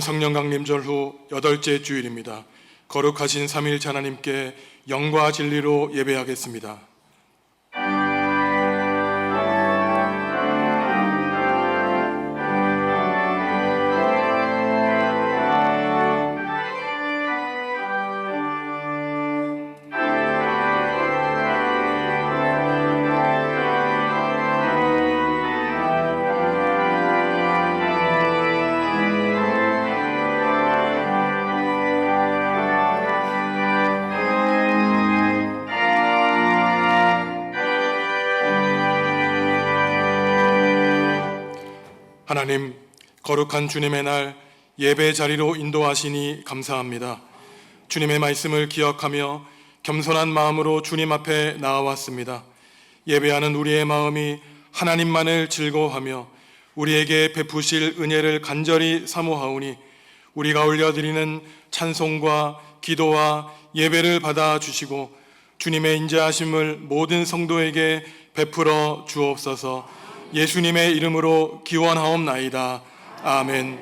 성령 강림절 후 8째 주일입니다. 거룩하신 삼위일체 하나님께 영과 진리로 예배하겠습니다. 하나님, 거룩한 주님의 날 예배 자리로 인도하시니 감사합니다. 주님의 말씀을 기억하며 겸손한 마음으로 주님 앞에 나아왔습니다. 예배하는 우리의 마음이 하나님만을 즐거워하며 우리에게 베푸실 은혜를 간절히 사모하오니 우리가 올려드리는 찬송과 기도와 예배를 받아주시고 주님의 인자하심을 모든 성도에게 베풀어 주옵소서. 예수님의 이름으로 기원하옵나이다. 아멘.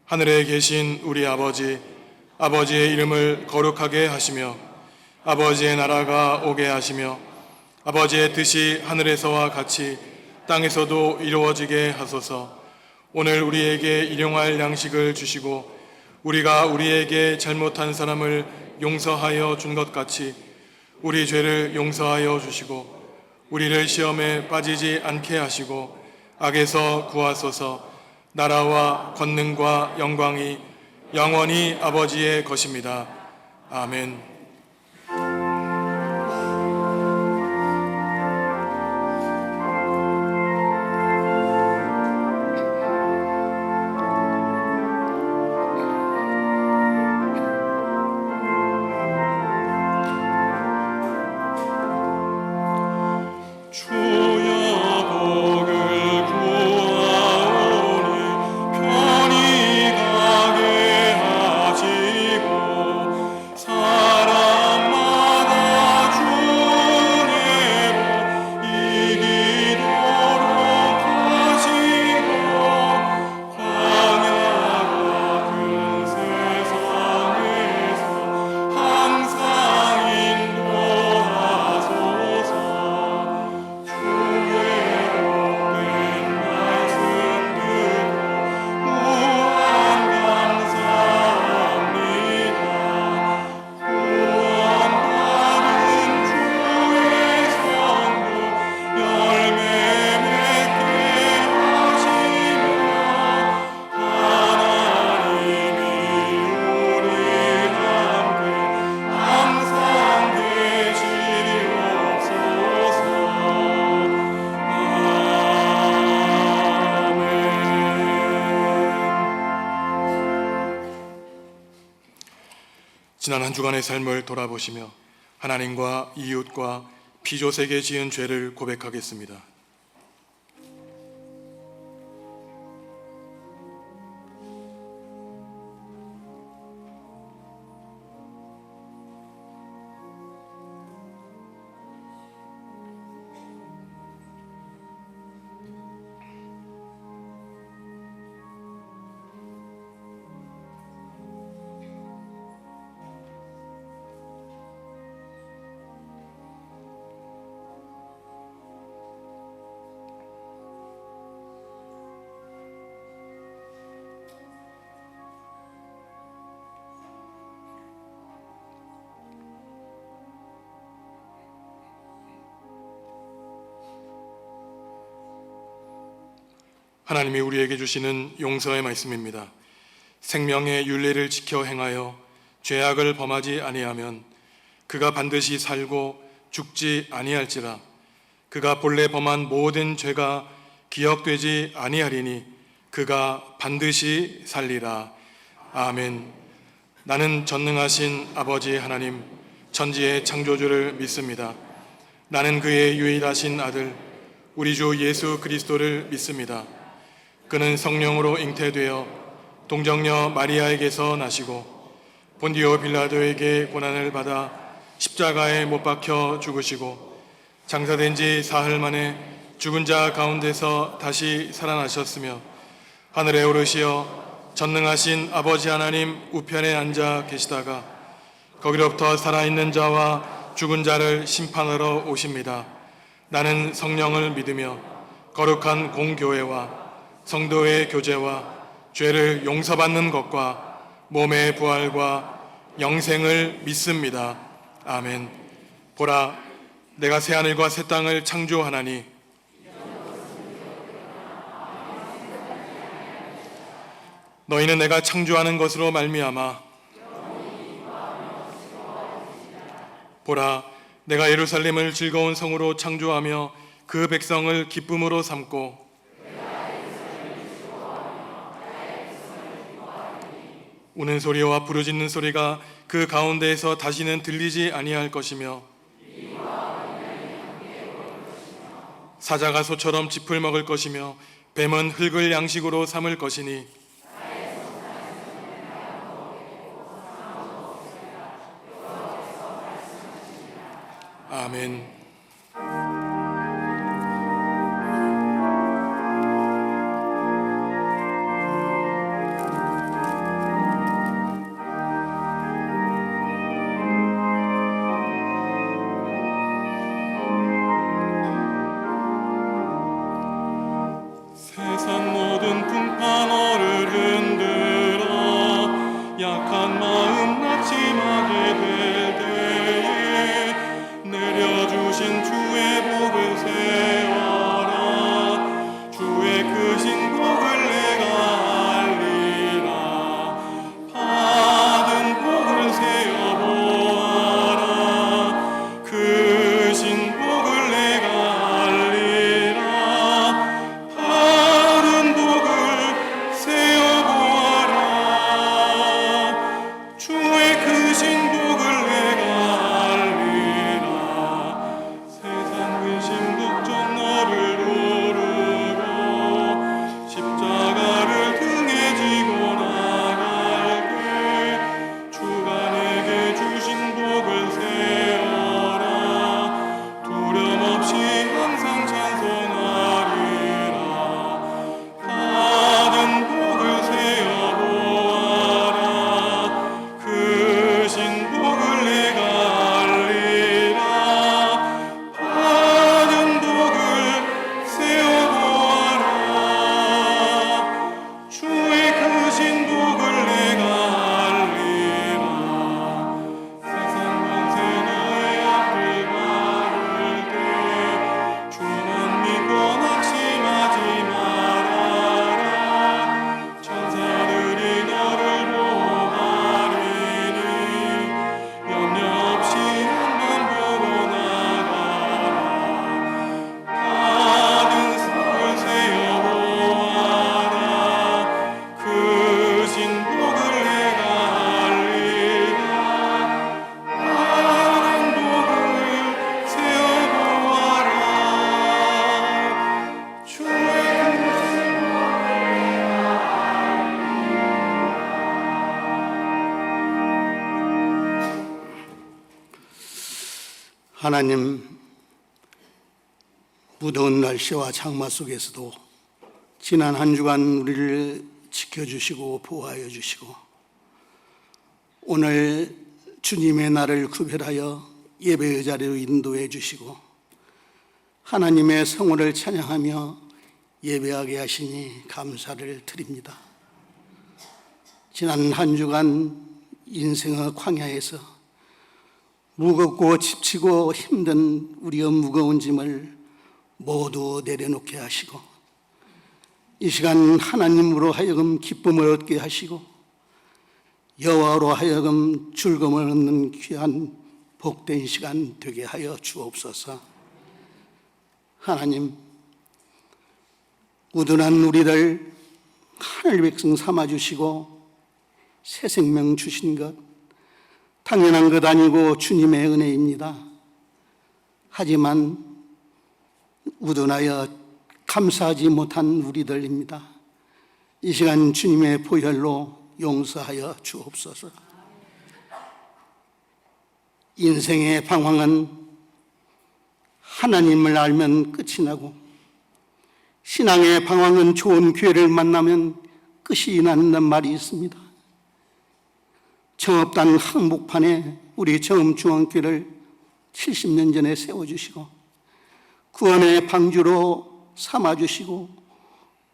하늘에 계신 우리 아버지, 아버지의 이름을 거룩하게 하시며 아버지의 나라가 오게 하시며 아버지의 뜻이 하늘에서와 같이 땅에서도 이루어지게 하소서. 오늘 우리에게 일용할 양식을 주시고 우리가 우리에게 잘못한 사람을 용서하여 준 것 같이 우리 죄를 용서하여 주시고 우리를 시험에 빠지지 않게 하시고 악에서 구하소서. 나라와 권능과 영광이 영원히 아버지의 것입니다. 아멘. 지난 한 주간의 삶을 돌아보시며 하나님과 이웃과 피조세계 지은 죄를 고백하겠습니다. 하나님이 우리에게 주시는 용서의 말씀입니다. 생명의 윤례를 지켜 행하여 죄악을 범하지 아니하면 그가 반드시 살고 죽지 아니할지라. 그가 본래 범한 모든 죄가 기억되지 아니하리니 그가 반드시 살리라. 아멘. 나는 전능하신 아버지 하나님, 천지의 창조주를 믿습니다. 나는 그의 유일하신 아들 우리 주 예수 그리스도를 믿습니다. 그는 성령으로 잉태되어 동정녀 마리아에게서 나시고 본디오 빌라도에게 고난을 받아 십자가에 못 박혀 죽으시고 장사된 지 사흘 만에 죽은 자 가운데서 다시 살아나셨으며 하늘에 오르시어 전능하신 아버지 하나님 우편에 앉아 계시다가 거기로부터 살아있는 자와 죽은 자를 심판하러 오십니다. 나는 성령을 믿으며 거룩한 공교회와 성도의 교제와 죄를 용서받는 것과 몸의 부활과 영생을 믿습니다. 아멘. 보라, 내가 새하늘과 새 땅을 창조하나니 너희는 내가 창조하는 것으로 말미암아 보라, 내가 예루살렘을 즐거운 성으로 창조하며 그 백성을 기쁨으로 삼고 우는 소리와 부르짖는 소리가 그 가운데에서 다시는 들리지 아니할 것이며 사자가 소처럼 짚을 먹을 것이며 뱀은 흙을 양식으로 삼을 것이니 아멘. 세상 모든 풍파너를 흔들어 약한 마음 낙심하게 될 때에 내려주신 주의 복을 세워라. 주의 크신 복을 내가 알리라. 받은 복을 세어보아라. 크신 복을 내가 알리라. 받은 복을 세어보아라. 주의 크신 복을 내가 알리라. 세상 근심 걱정 너를 모르고 십자가를 등에 지고 나갈 때 주가 내게 주신 복을 세어라. 두려움 없이 항상 찬송하리라. 받은 복을 세어보아라. 크신 복을 내가 알리라. 받은 복을 세어보아라. 주의 크신 복을 내가 알리라. 세상 권세 너의 앞을 막을 때 주만 믿고 낙심하지 말아라. 천사들이 너를 보호하리니 염려 없이 한번 보고 나가라. 받은 복을 세어보아라. 크신 복을 내가 알리라. 받은 복을 세어보아라. 주의 하나님, 무더운 날씨와 장마 속에서도 지난 한 주간 우리를 지켜주시고 보호하여 주시고 오늘 주님의 날을 구별하여 예배의 자리로 인도해 주시고 하나님의 성호를 찬양하며 예배하게 하시니 감사를 드립니다. 지난 한 주간 인생의 광야에서 무겁고 지치고 힘든 우리의 무거운 짐을 모두 내려놓게 하시고 이 시간 하나님으로 하여금 기쁨을 얻게 하시고 여호와로 하여금 즐거움을 얻는 귀한 복된 시간 되게 하여 주옵소서. 하나님, 우둔한 우리를 하늘 백성 삼아주시고 새 생명 주신 것 당연한 것 아니고 주님의 은혜입니다. 하지만 우둔하여 감사하지 못한 우리들입니다. 이 시간 주님의 보혈로 용서하여 주옵소서. 인생의 방황은 하나님을 알면 끝이 나고 신앙의 방황은 좋은 기회를 만나면 끝이 난다는 말이 있습니다. 정읍단 항복판에 우리 정읍중앙교회를 70년 전에 세워주시고 구원의 방주로 삼아주시고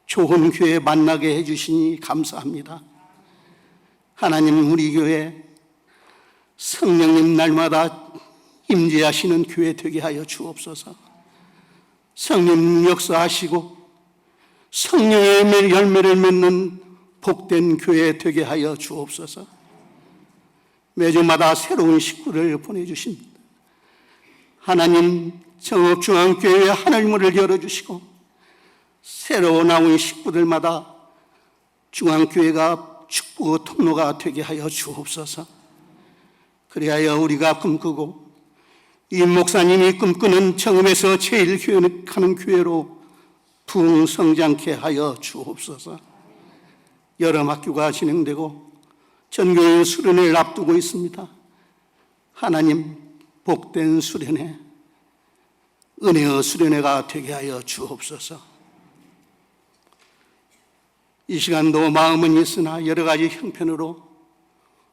좋은 교회 만나게 해주시니 감사합니다. 하나님, 우리 교회 성령님 날마다 임재하시는 교회 되게 하여 주옵소서. 성령 역사하시고 성령의 열매를 맺는 복된 교회 되게 하여 주옵소서. 매주마다 새로운 식구를 보내주십니다. 하나님, 정읍중앙교회의 하늘문을 열어주시고 새로 나온 식구들마다 중앙교회가 축복 통로가 되게 하여 주옵소서. 그리하여 우리가 꿈꾸고 이 목사님이 꿈꾸는 정읍에서 제일 교육하는 교회로 부흥성장케 하여 주옵소서. 여러 학교가 진행되고 전교회 수련회를 앞두고 있습니다. 하나님, 복된 수련회, 은혜의 수련회가 되게 하여 주옵소서. 이 시간도 마음은 있으나 여러 가지 형편으로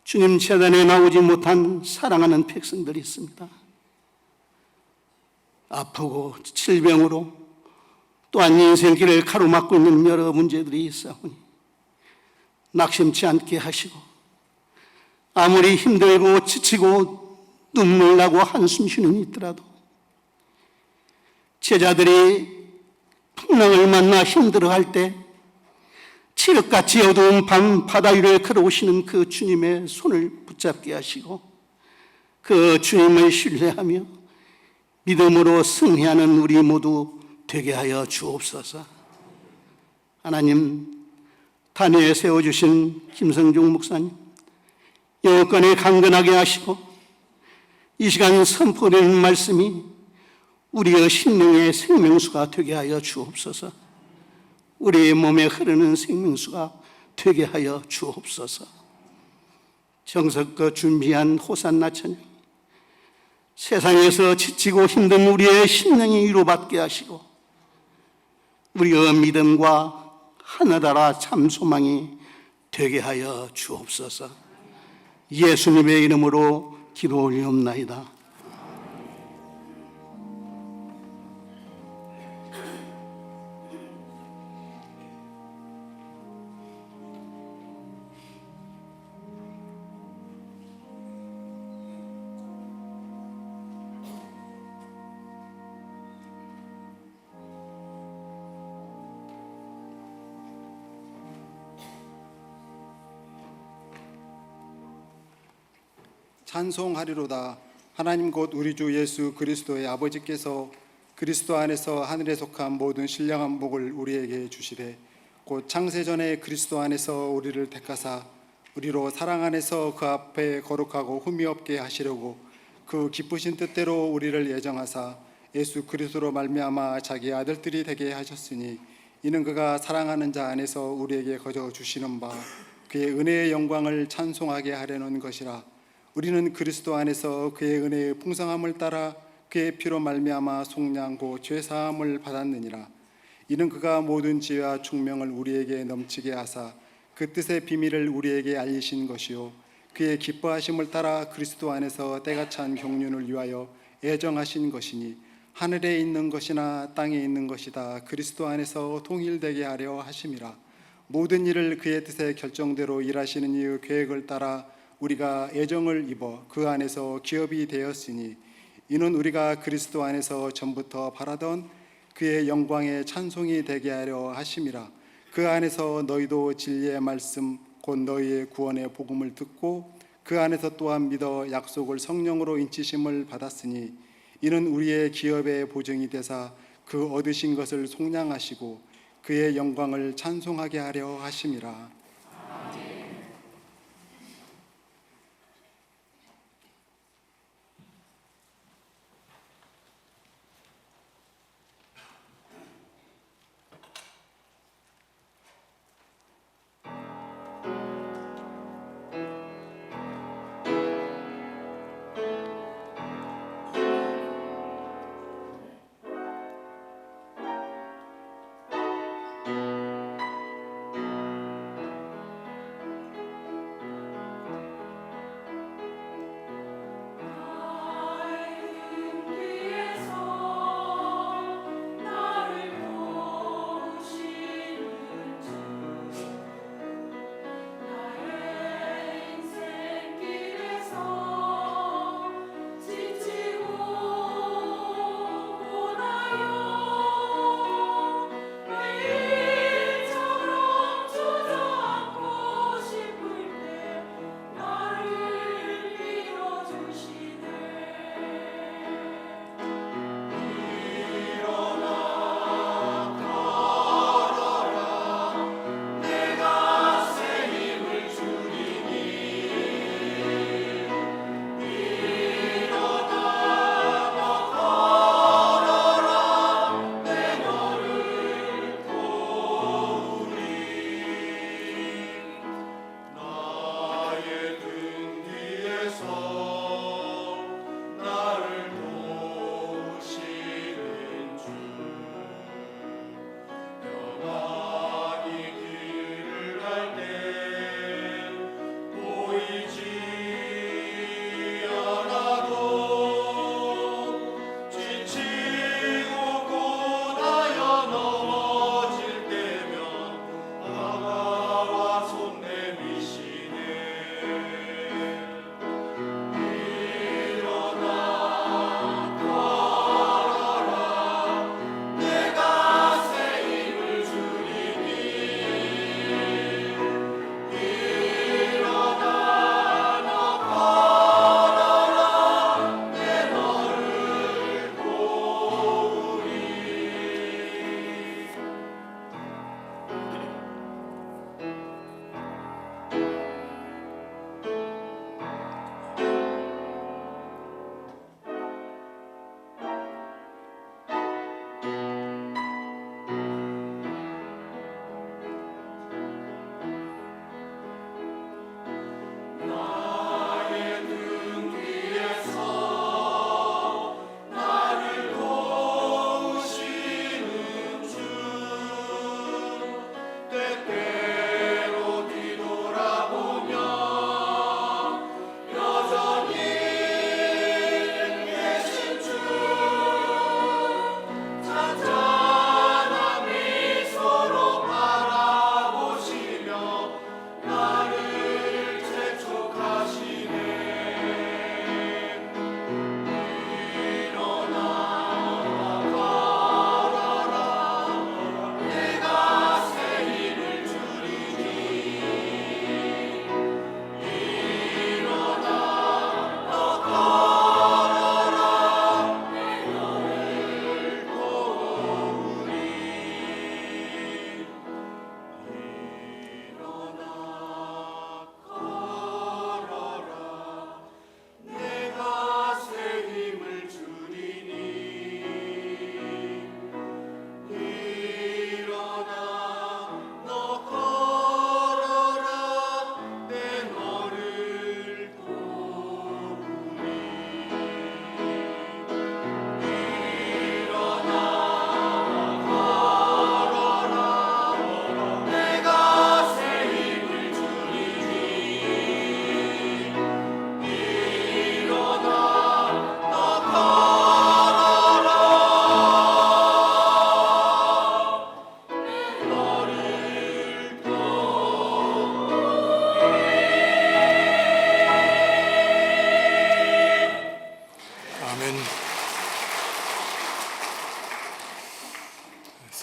주님 재단에 나오지 못한 사랑하는 백성들이 있습니다. 아프고 질병으로 또한 인생길을 가로막고 있는 여러 문제들이 있사오니 낙심치 않게 하시고 아무리 힘들고 지치고 눈물 나고 한숨 쉬는 있더라도 제자들이 풍랑을 만나 힘들어할 때 칠흑같이 어두운 밤 바다 위를 걸어오시는 그 주님의 손을 붙잡게 하시고 그 주님을 신뢰하며 믿음으로 승리하는 우리 모두 되게 하여 주옵소서. 하나님, 단위에 세워주신 김성중 목사님 영어권에 강건하게 하시고 이 시간 선포되는 말씀이 우리의 심령의 생명수가 되게 하여 주옵소서. 우리의 몸에 흐르는 생명수가 되게 하여 주옵소서. 정석껏 준비한 호산나 찬양, 세상에서 지치고 힘든 우리의 심령이 위로받게 하시고 우리의 믿음과 하늘나라 참 소망이 되게 하여 주옵소서. 예수님의 이름으로 기도 올리옵나이다. 찬송하리로다. 하나님 곧 우리 주 예수 그리스도의 아버지께서 그리스도 안에서 하늘에 속한 모든 신령한 복을 우리에게 주시되 곧 창세전에 그리스도 안에서 우리를 택하사 우리로 사랑 안에서 그 앞에 거룩하고 흠이 없게 하시려고 그 기쁘신 뜻대로 우리를 예정하사 예수 그리스도로 말미암아 자기 아들들이 되게 하셨으니 이는 그가 사랑하는 자 안에서 우리에게 거저 주시는 바 그의 은혜의 영광을 찬송하게 하려는 것이라. 우리는 그리스도 안에서 그의 은혜의 풍성함을 따라 그의 피로 말미암아 속량고 죄사함을 받았느니라. 이는 그가 모든 지혜와 총명을 우리에게 넘치게 하사 그 뜻의 비밀을 우리에게 알리신 것이요 그의 기뻐하심을 따라 그리스도 안에서 때가 찬 경륜을 위하여 애정하신 것이니 하늘에 있는 것이나 땅에 있는 것이다 그리스도 안에서 통일되게 하려 하심이라. 모든 일을 그의 뜻의 결정대로 일하시는 이의 계획을 따라 우리가 애정을 입어 그 안에서 기업이 되었으니 이는 우리가 그리스도 안에서 전부터 바라던 그의 영광의 찬송이 되게 하려 하심이라. 그 안에서 너희도 진리의 말씀 곧 너희의 구원의 복음을 듣고 그 안에서 또한 믿어 약속을 성령으로 인치심을 받았으니 이는 우리의 기업의 보증이 되사 그 얻으신 것을 속량하시고 그의 영광을 찬송하게 하려 하심이라.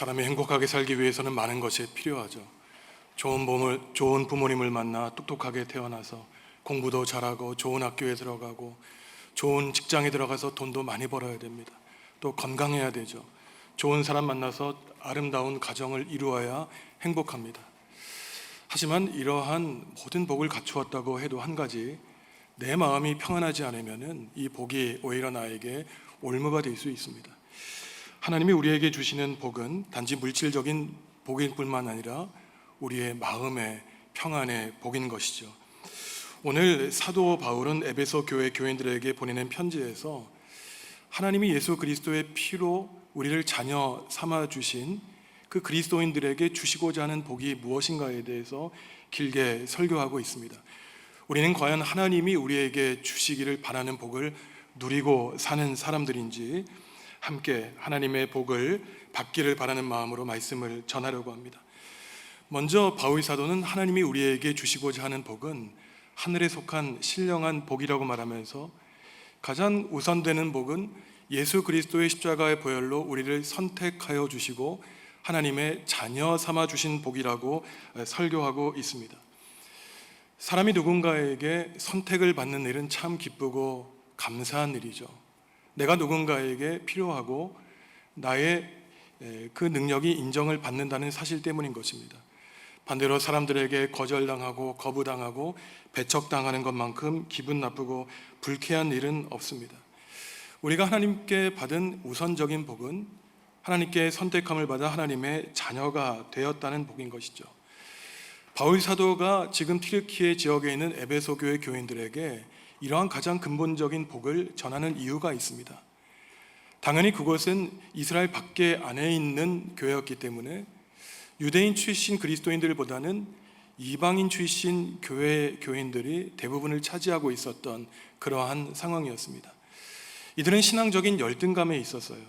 사람이 행복하게 살기 위해서는 많은 것이 필요하죠. 좋은 부모님을 만나 똑똑하게 태어나서 공부도 잘하고 좋은 학교에 들어가고 좋은 직장에 들어가서 돈도 많이 벌어야 됩니다. 또 건강해야 되죠. 좋은 사람 만나서 아름다운 가정을 이루어야 행복합니다. 하지만 이러한 모든 복을 갖추었다고 해도 한 가지, 내 마음이 평안하지 않으면 이 복이 오히려 나에게 올무가 될 수 있습니다. 하나님이 우리에게 주시는 복은 단지 물질적인 복일 뿐만 아니라 우리의 마음의 평안의 복인 것이죠. 오늘 사도 바울은 에베소 교회 교인들에게 보내는 편지에서 하나님이 예수 그리스도의 피로 우리를 자녀 삼아 주신 그 그리스도인들에게 주시고자 하는 복이 무엇인가에 대해서 길게 설교하고 있습니다. 우리는 과연 하나님이 우리에게 주시기를 바라는 복을 누리고 사는 사람들인지 함께 하나님의 복을 받기를 바라는 마음으로 말씀을 전하려고 합니다. 먼저 바울 사도는 하나님이 우리에게 주시고자 하는 복은 하늘에 속한 신령한 복이라고 말하면서 가장 우선되는 복은 예수 그리스도의 십자가의 보혈로 우리를 선택하여 주시고 하나님의 자녀 삼아 주신 복이라고 설교하고 있습니다. 사람이 누군가에게 선택을 받는 일은 참 기쁘고 감사한 일이죠. 내가 누군가에게 필요하고 나의 그 능력이 인정을 받는다는 사실 때문인 것입니다. 반대로 사람들에게 거절당하고 거부당하고 배척당하는 것만큼 기분 나쁘고 불쾌한 일은 없습니다. 우리가 하나님께 받은 우선적인 복은 하나님께 선택함을 받아 하나님의 자녀가 되었다는 복인 것이죠. 바울 사도가 지금 튀르키예 지역에 있는 에베소 교회 교인들에게 이러한 가장 근본적인 복을 전하는 이유가 있습니다. 당연히 그곳은 이스라엘 밖에 안에 있는 교회였기 때문에 유대인 출신 그리스도인들보다는 이방인 출신 교회 교인들이 대부분을 차지하고 있었던 그러한 상황이었습니다. 이들은 신앙적인 열등감에 있었어요.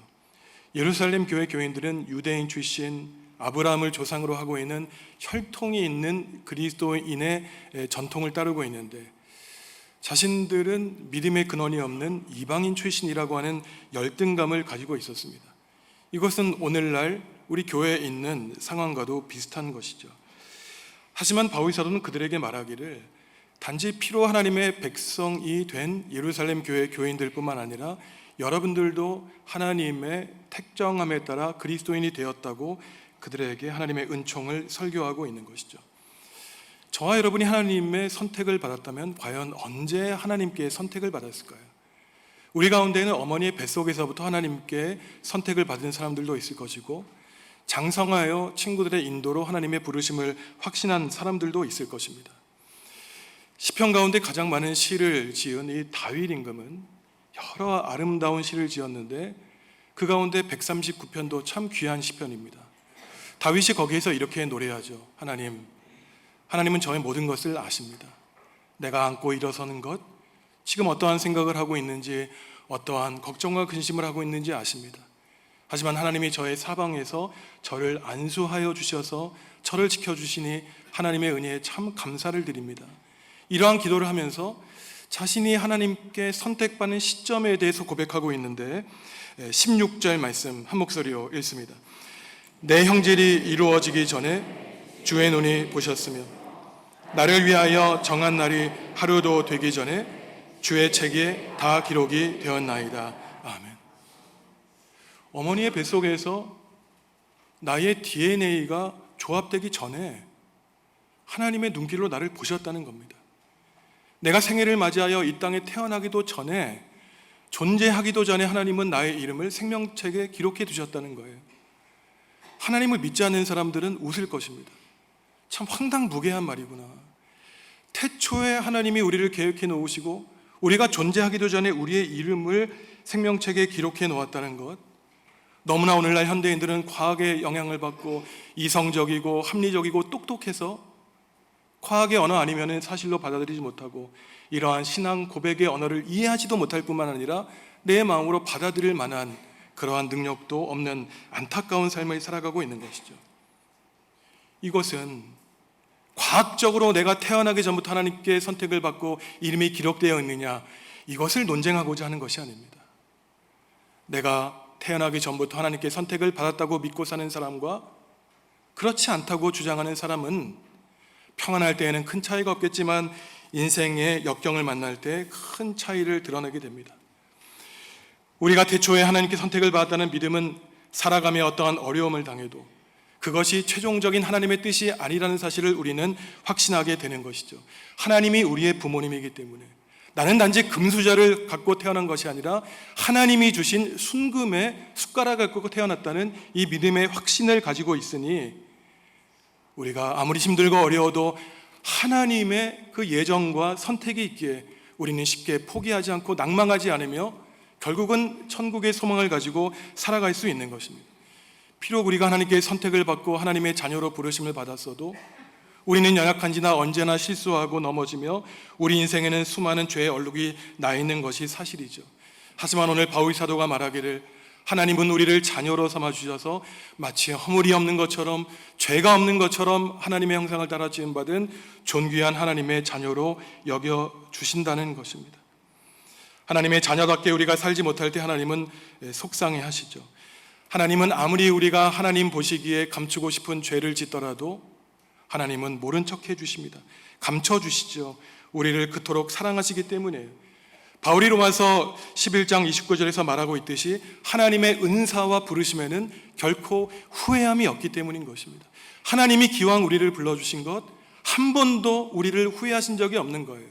예루살렘 교회 교인들은 유대인 출신 아브라함을 조상으로 하고 있는 혈통이 있는 그리스도인의 전통을 따르고 있는데 자신들은 믿음의 근원이 없는 이방인 출신이라고 하는 열등감을 가지고 있었습니다. 이것은 오늘날 우리 교회에 있는 상황과도 비슷한 것이죠. 하지만 바울 사도는 그들에게 말하기를 단지 피로 하나님의 백성이 된 예루살렘 교회 교인들뿐만 아니라 여러분들도 하나님의 택정함에 따라 그리스도인이 되었다고 그들에게 하나님의 은총을 설교하고 있는 것이죠. 저와 여러분이 하나님의 선택을 받았다면 과연 언제 하나님께 선택을 받았을까요? 우리 가운데는 어머니의 뱃속에서부터 하나님께 선택을 받은 사람들도 있을 것이고 장성하여 친구들의 인도로 하나님의 부르심을 확신한 사람들도 있을 것입니다. 시편 가운데 가장 많은 시를 지은 이 다윗 임금은 여러 아름다운 시를 지었는데 그 가운데 139편도 참 귀한 시편입니다. 다윗이 거기에서 이렇게 노래하죠. 하나님은 저의 모든 것을 아십니다. 내가 안고 일어서는 것, 지금 어떠한 생각을 하고 있는지, 어떠한 걱정과 근심을 하고 있는지 아십니다. 하지만 하나님이 저의 사방에서 저를 안수하여 주셔서 저를 지켜주시니 하나님의 은혜에 참 감사를 드립니다. 이러한 기도를 하면서 자신이 하나님께 선택받는 시점에 대해서 고백하고 있는데 16절 말씀 한 목소리로 읽습니다. 내 형질이 이루어지기 전에 주의 눈이 보셨으며 나를 위하여 정한 날이 하루도 되기 전에 주의 책에 다 기록이 되었나이다. 아멘. 어머니의 뱃속에서 나의 DNA가 조합되기 전에 하나님의 눈길로 나를 보셨다는 겁니다. 내가 생애를 맞이하여 이 땅에 태어나기도 전에, 존재하기도 전에 하나님은 나의 이름을 생명책에 기록해 두셨다는 거예요. 하나님을 믿지 않는 사람들은 웃을 것입니다. 참 황당무계한 말이구나. 태초에 하나님이 우리를 계획해 놓으시고 우리가 존재하기도 전에 우리의 이름을 생명책에 기록해 놓았다는 것, 너무나 오늘날 현대인들은 과학의 영향을 받고 이성적이고 합리적이고 똑똑해서 과학의 언어 아니면 사실로 받아들이지 못하고 이러한 신앙 고백의 언어를 이해하지도 못할 뿐만 아니라 내 마음으로 받아들일 만한 그러한 능력도 없는 안타까운 삶을 살아가고 있는 것이죠. 이것은 과학적으로 내가 태어나기 전부터 하나님께 선택을 받고 이름이 기록되어 있느냐, 이것을 논쟁하고자 하는 것이 아닙니다. 내가 태어나기 전부터 하나님께 선택을 받았다고 믿고 사는 사람과 그렇지 않다고 주장하는 사람은 평안할 때에는 큰 차이가 없겠지만 인생의 역경을 만날 때 큰 차이를 드러내게 됩니다. 우리가 태초에 하나님께 선택을 받았다는 믿음은 살아가며 어떠한 어려움을 당해도 그것이 최종적인 하나님의 뜻이 아니라는 사실을 우리는 확신하게 되는 것이죠. 하나님이 우리의 부모님이기 때문에 나는 단지 금수저를 갖고 태어난 것이 아니라 하나님이 주신 순금의 숟가락을 갖고 태어났다는 이 믿음의 확신을 가지고 있으니 우리가 아무리 힘들고 어려워도 하나님의 그 예정과 선택이 있기에 우리는 쉽게 포기하지 않고 낭망하지 않으며 결국은 천국의 소망을 가지고 살아갈 수 있는 것입니다. 비록 우리가 하나님께 선택을 받고 하나님의 자녀로 부르심을 받았어도 우리는 연약한지나 언제나 실수하고 넘어지며 우리 인생에는 수많은 죄의 얼룩이 나 있는 것이 사실이죠. 하지만 오늘 바울 사도가 말하기를 하나님은 우리를 자녀로 삼아주셔서 마치 허물이 없는 것처럼 죄가 없는 것처럼 하나님의 형상을 따라 지음받은 존귀한 하나님의 자녀로 여겨주신다는 것입니다. 하나님의 자녀답게 우리가 살지 못할 때 하나님은 속상해 하시죠. 하나님은 아무리 우리가 하나님 보시기에 감추고 싶은 죄를 짓더라도 하나님은 모른 척 해주십니다. 감춰주시죠. 우리를 그토록 사랑하시기 때문에요. 바울이 로마서 11장 29절에서 말하고 있듯이 하나님의 은사와 부르심에는 결코 후회함이 없기 때문인 것입니다. 하나님이 기왕 우리를 불러주신 것 한 번도 우리를 후회하신 적이 없는 거예요.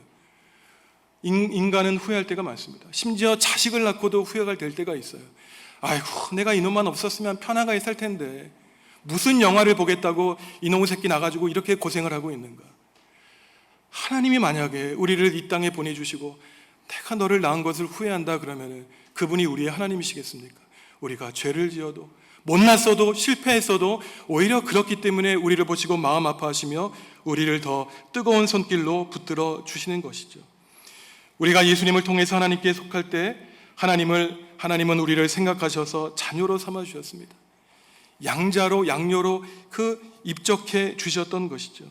인간은 후회할 때가 많습니다. 심지어 자식을 낳고도 후회가 될 때가 있어요. 아이고, 내가 이놈만 없었으면 편하게 살 텐데 무슨 영화를 보겠다고 이놈의 새끼 나가지고 이렇게 고생을 하고 있는가. 하나님이 만약에 우리를 이 땅에 보내주시고 내가 너를 낳은 것을 후회한다 그러면 그분이 우리의 하나님이시겠습니까? 우리가 죄를 지어도 못났어도 실패했어도 오히려 그렇기 때문에 우리를 보시고 마음 아파하시며 우리를 더 뜨거운 손길로 붙들어 주시는 것이죠. 우리가 예수님을 통해서 하나님께 속할 때 하나님은 우리를 생각하셔서 자녀로 삼아 주셨습니다. 양자로 양녀로 그 입적해 주셨던 것이죠.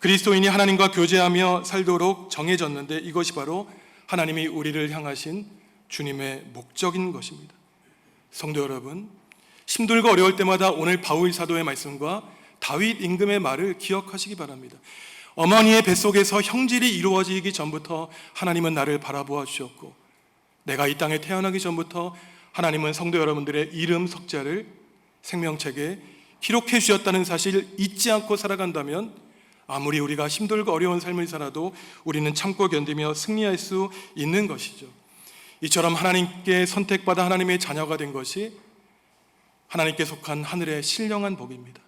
그리스도인이 하나님과 교제하며 살도록 정해졌는데 이것이 바로 하나님이 우리를 향하신 주님의 목적인 것입니다. 성도 여러분, 힘들고 어려울 때마다 오늘 바울 사도의 말씀과 다윗 임금의 말을 기억하시기 바랍니다. 어머니의 뱃속에서 형질이 이루어지기 전부터 하나님은 나를 바라보아 주셨고 내가 이 땅에 태어나기 전부터 하나님은 성도 여러분들의 이름 석자를 생명책에 기록해 주셨다는 사실을 잊지 않고 살아간다면 아무리 우리가 힘들고 어려운 삶을 살아도 우리는 참고 견디며 승리할 수 있는 것이죠. 이처럼 하나님께 선택받아 하나님의 자녀가 된 것이 하나님께 속한 하늘의 신령한 복입니다.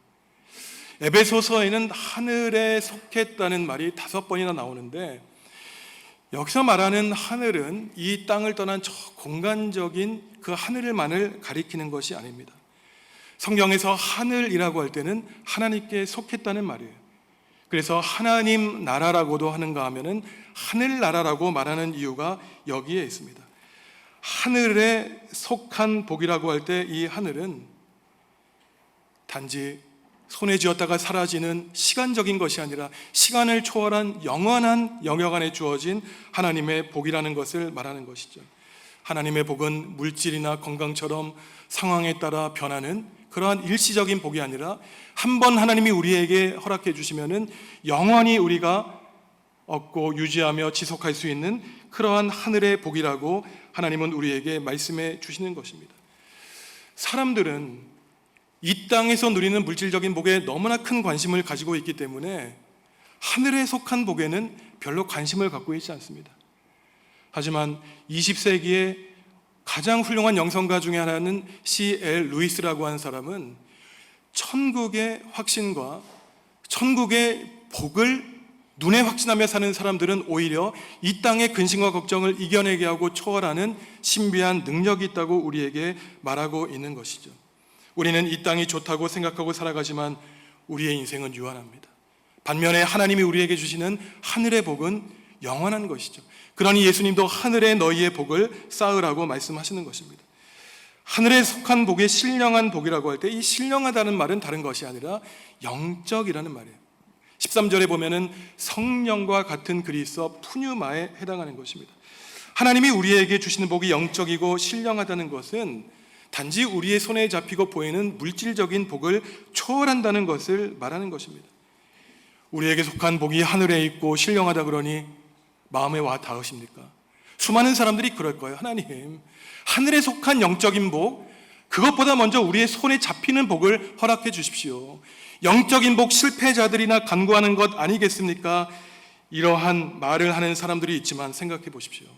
에베소서에는 하늘에 속했다는 말이 5번이나 나오는데 여기서 말하는 하늘은 이 땅을 떠난 저 공간적인 그 하늘만을 가리키는 것이 아닙니다. 성경에서 하늘이라고 할 때는 하나님께 속했다는 말이에요. 그래서 하나님 나라라고도 하는가 하면은 하늘나라라고 말하는 이유가 여기에 있습니다. 하늘에 속한 복이라고 할 때 이 하늘은 단지 손에 쥐었다가 사라지는 시간적인 것이 아니라 시간을 초월한 영원한 영역 안에 주어진 하나님의 복이라는 것을 말하는 것이죠. 하나님의 복은 물질이나 건강처럼 상황에 따라 변하는 그러한 일시적인 복이 아니라 한 번 하나님이 우리에게 허락해 주시면은 영원히 우리가 얻고 유지하며 지속할 수 있는 그러한 하늘의 복이라고 하나님은 우리에게 말씀해 주시는 것입니다. 사람들은 이 땅에서 누리는 물질적인 복에 너무나 큰 관심을 가지고 있기 때문에 하늘에 속한 복에는 별로 관심을 갖고 있지 않습니다. 하지만 20세기에 가장 훌륭한 영성가 중에 하나는 C.L. 루이스라고 하는 사람은 천국의 확신과 천국의 복을 눈에 확신하며 사는 사람들은 오히려 이 땅의 근심과 걱정을 이겨내게 하고 초월하는 신비한 능력이 있다고 우리에게 말하고 있는 것이죠. 우리는 이 땅이 좋다고 생각하고 살아가지만 우리의 인생은 유한합니다. 반면에 하나님이 우리에게 주시는 하늘의 복은 영원한 것이죠. 그러니 예수님도 하늘에 너희의 복을 쌓으라고 말씀하시는 것입니다. 하늘에 속한 복의 신령한 복이라고 할 때 이 신령하다는 말은 다른 것이 아니라 영적이라는 말이에요. 13절에 보면은 성령과 같은 글이 있어 푸뉴마에 해당하는 것입니다. 하나님이 우리에게 주시는 복이 영적이고 신령하다는 것은 단지 우리의 손에 잡히고 보이는 물질적인 복을 초월한다는 것을 말하는 것입니다. 우리에게 속한 복이 하늘에 있고 신령하다 그러니 마음에 와 닿으십니까? 수많은 사람들이 그럴 거예요. 하나님, 하늘에 속한 영적인 복, 그것보다 먼저 우리의 손에 잡히는 복을 허락해 주십시오. 영적인 복 실패자들이나 간구하는 것 아니겠습니까? 이러한 말을 하는 사람들이 있지만 생각해 보십시오.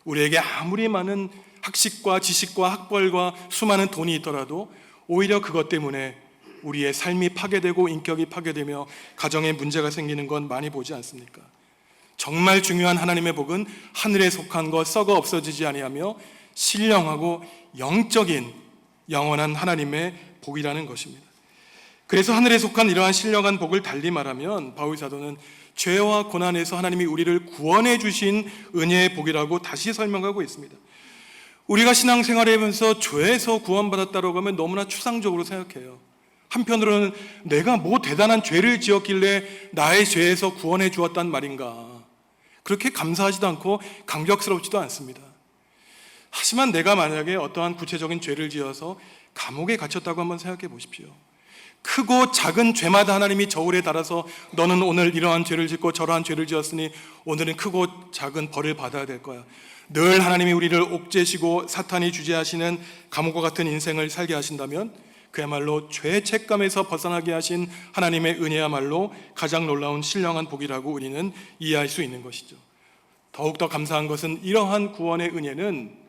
우리에게 아무리 많은 학식과 지식과 학벌과 수많은 돈이 있더라도 오히려 그것 때문에 우리의 삶이 파괴되고 인격이 파괴되며 가정에 문제가 생기는 건 많이 보지 않습니까? 정말 중요한 하나님의 복은 하늘에 속한 것 썩어 없어지지 아니하며 신령하고 영적인 영원한 하나님의 복이라는 것입니다. 그래서 하늘에 속한 이러한 신령한 복을 달리 말하면 바울 사도는 죄와 고난에서 하나님이 우리를 구원해 주신 은혜의 복이라고 다시 설명하고 있습니다. 우리가 신앙생활을 하면서 죄에서 구원받았다고 하면 너무나 추상적으로 생각해요. 한편으로는 내가 뭐 대단한 죄를 지었길래 나의 죄에서 구원해 주었단 말인가, 그렇게 감사하지도 않고 감격스럽지도 않습니다. 하지만 내가 만약에 어떠한 구체적인 죄를 지어서 감옥에 갇혔다고 한번 생각해 보십시오. 크고 작은 죄마다 하나님이 저울에 달아서 너는 오늘 이러한 죄를 짓고 저러한 죄를 지었으니 오늘은 크고 작은 벌을 받아야 될 거야. 늘 하나님이 우리를 옥죄시고 사탄이 주재하시는 감옥과 같은 인생을 살게 하신다면 그야말로 죄의 책감에서 벗어나게 하신 하나님의 은혜야말로 가장 놀라운 신령한 복이라고 우리는 이해할 수 있는 것이죠. 더욱더 감사한 것은 이러한 구원의 은혜는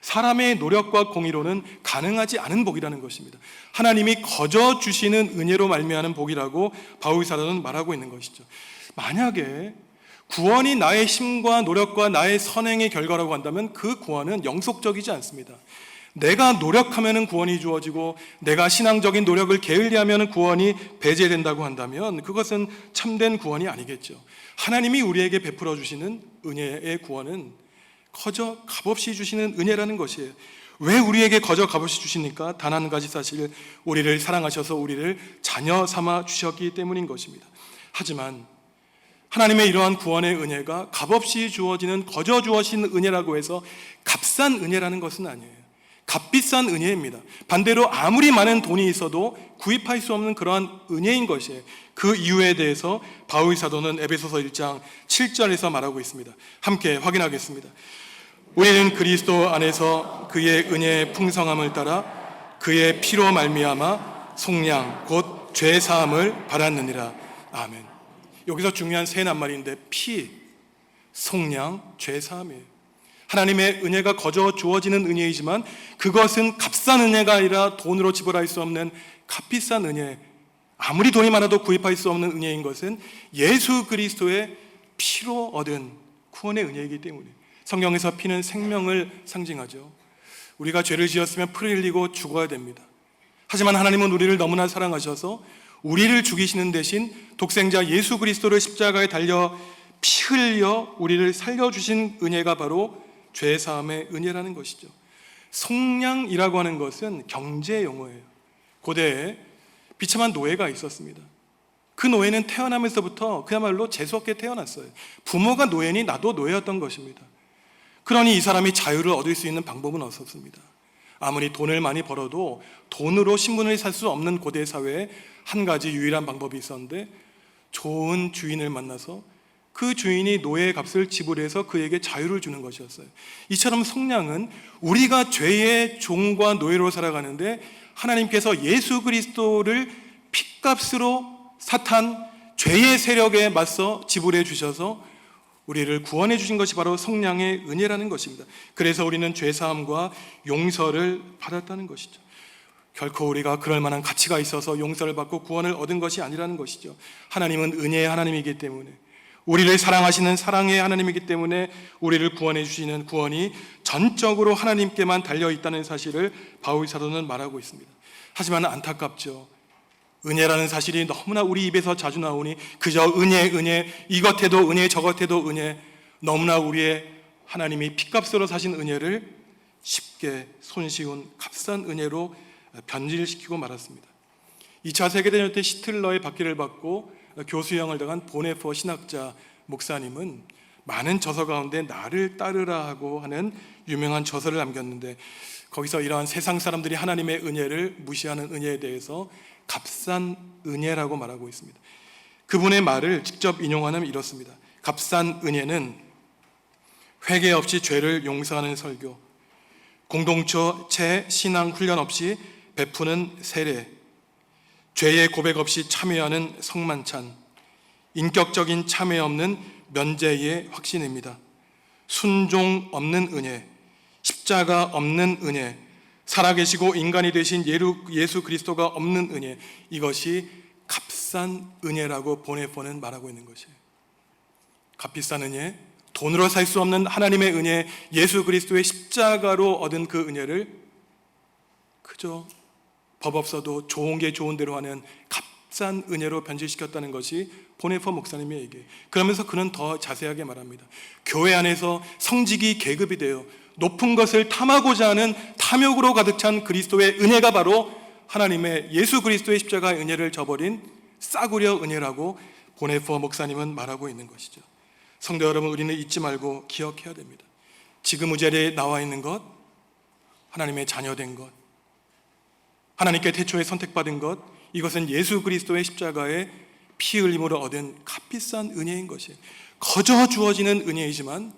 사람의 노력과 공의로는 가능하지 않은 복이라는 것입니다. 하나님이 거저 주시는 은혜로 말미암은 복이라고 바울 사도는 말하고 있는 것이죠. 만약에 구원이 나의 힘과 노력과 나의 선행의 결과라고 한다면 그 구원은 영속적이지 않습니다. 내가 노력하면 구원이 주어지고 내가 신앙적인 노력을 게을리하면 구원이 배제된다고 한다면 그것은 참된 구원이 아니겠죠. 하나님이 우리에게 베풀어 주시는 은혜의 구원은 거저 값없이 주시는 은혜라는 것이에요. 왜 우리에게 거저 값없이 주십니까? 단 한 가지 사실, 우리를 사랑하셔서 우리를 자녀 삼아 주셨기 때문인 것입니다. 하지만 하나님의 이러한 구원의 은혜가 값없이 주어지는 거저 주어진 은혜라고 해서 값싼 은혜라는 것은 아니에요. 값비싼 은혜입니다. 반대로 아무리 많은 돈이 있어도 구입할 수 없는 그러한 은혜인 것이에요. 그 이유에 대해서 바울 사도는 에베소서 1장 7절에서 말하고 있습니다. 함께 확인하겠습니다. 우리는 그리스도 안에서 그의 은혜의 풍성함을 따라 그의 피로 말미암아 속량 곧 죄 사함을 받았느니라. 아멘. 여기서 중요한 세 낱말인데 피, 속량, 죄 사함이에요. 하나님의 은혜가 거저 주어지는 은혜이지만 그것은 값싼 은혜가 아니라 돈으로 지불할 수 없는 값비싼 은혜, 아무리 돈이 많아도 구입할 수 없는 은혜인 것은 예수 그리스도의 피로 얻은 구원의 은혜이기 때문에. 성경에서 피는 생명을 상징하죠. 우리가 죄를 지었으면 피를 흘리고 죽어야 됩니다. 하지만 하나님은 우리를 너무나 사랑하셔서 우리를 죽이시는 대신 독생자 예수 그리스도를 십자가에 달려 피 흘려 우리를 살려주신 은혜가 바로 죄 사함의 은혜라는 것이죠. 속량이라고 하는 것은 경제 용어예요. 고대에 비참한 노예가 있었습니다. 그 노예는 태어나면서부터 그야말로 재수없게 태어났어요. 부모가 노예니 나도 노예였던 것입니다. 그러니 이 사람이 자유를 얻을 수 있는 방법은 없었습니다. 아무리 돈을 많이 벌어도 돈으로 신분을 살 수 없는 고대 사회에 한 가지 유일한 방법이 있었는데 좋은 주인을 만나서 그 주인이 노예의 값을 지불해서 그에게 자유를 주는 것이었어요. 이처럼 속량은 우리가 죄의 종과 노예로 살아가는데 하나님께서 예수 그리스도를 핏값으로 사탄, 죄의 세력에 맞서 지불해 주셔서 우리를 구원해 주신 것이 바로 속량의 은혜라는 것입니다. 그래서 우리는 죄사함과 용서를 받았다는 것이죠. 결코 우리가 그럴 만한 가치가 있어서 용서를 받고 구원을 얻은 것이 아니라는 것이죠. 하나님은 은혜의 하나님이기 때문에, 우리를 사랑하시는 사랑의 하나님이기 때문에 우리를 구원해 주시는 구원이 전적으로 하나님께만 달려 있다는 사실을 바울 사도는 말하고 있습니다. 하지만 안타깝죠. 은혜라는 사실이 너무나 우리 입에서 자주 나오니 그저 은혜, 이것 해도 은혜, 저것 해도 은혜, 너무나 우리의 하나님이 핏값으로 사신 은혜를 쉽게 손쉬운 값싼 은혜로 변질시키고 말았습니다. 2차 세계대전 때 히틀러의 박해를 받고 교수형을 당한 보네퍼 신학자 목사님은 많은 저서 가운데 나를 따르라 하고 하는 유명한 저서를 남겼는데 거기서 이러한 세상 사람들이 하나님의 은혜를 무시하는 은혜에 대해서 값싼 은혜라고 말하고 있습니다. 그분의 말을 직접 인용하면 이렇습니다. 값싼 은혜는 회개 없이 죄를 용서하는 설교, 공동체 신앙 훈련 없이 베푸는 세례, 죄의 고백 없이 참여하는 성만찬, 인격적인 참회 없는 면제의 확신입니다. 순종 없는 은혜, 십자가 없는 은혜, 살아계시고 인간이 되신 예수 그리스도가 없는 은혜, 이것이 값싼 은혜라고 보네포는 말하고 있는 것이에요. 값비싼 은혜, 돈으로 살 수 없는 하나님의 은혜, 예수 그리스도의 십자가로 얻은 그 은혜를 그저 법 없어도 좋은 게 좋은 대로 하는 값싼 은혜로 변질시켰다는 것이 보네포 목사님의 얘기예요. 그러면서 그는 더 자세하게 말합니다. 교회 안에서 성직이 계급이 되어 높은 것을 탐하고자 하는 탐욕으로 가득 찬 그리스도의 은혜가 바로 하나님의 예수 그리스도의 십자가의 은혜를 저버린 싸구려 은혜라고 보네포 목사님은 말하고 있는 것이죠. 성도 여러분, 우리는 잊지 말고 기억해야 됩니다. 지금 이 자리에 나와 있는 것, 하나님의 자녀된 것, 하나님께 태초에 선택받은 것, 이것은 예수 그리스도의 십자가의 피 흘림으로 얻은 값비싼 은혜인 것이에요. 거저 주어지는 은혜이지만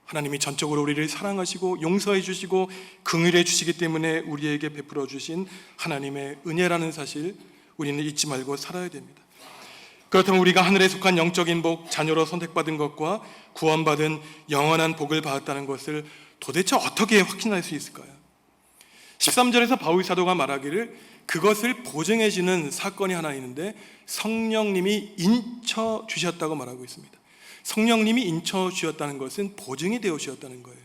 하나님이 전적으로 우리를 사랑하시고 용서해 주시고 긍휼해 주시기 때문에 우리에게 베풀어 주신 하나님의 은혜라는 사실, 우리는 잊지 말고 살아야 됩니다. 그렇다면 우리가 하늘에 속한 영적인 복, 자녀로 선택받은 것과 구원받은 영원한 복을 받았다는 것을 도대체 어떻게 확신할 수 있을까요? 13절에서 바울 사도가 말하기를 그것을 보증해 주는 사건이 하나 있는데 성령님이 인쳐 주셨다고 말하고 있습니다. 성령님이 인쳐 주셨다는 것은 보증이 되어 주셨다는 거예요.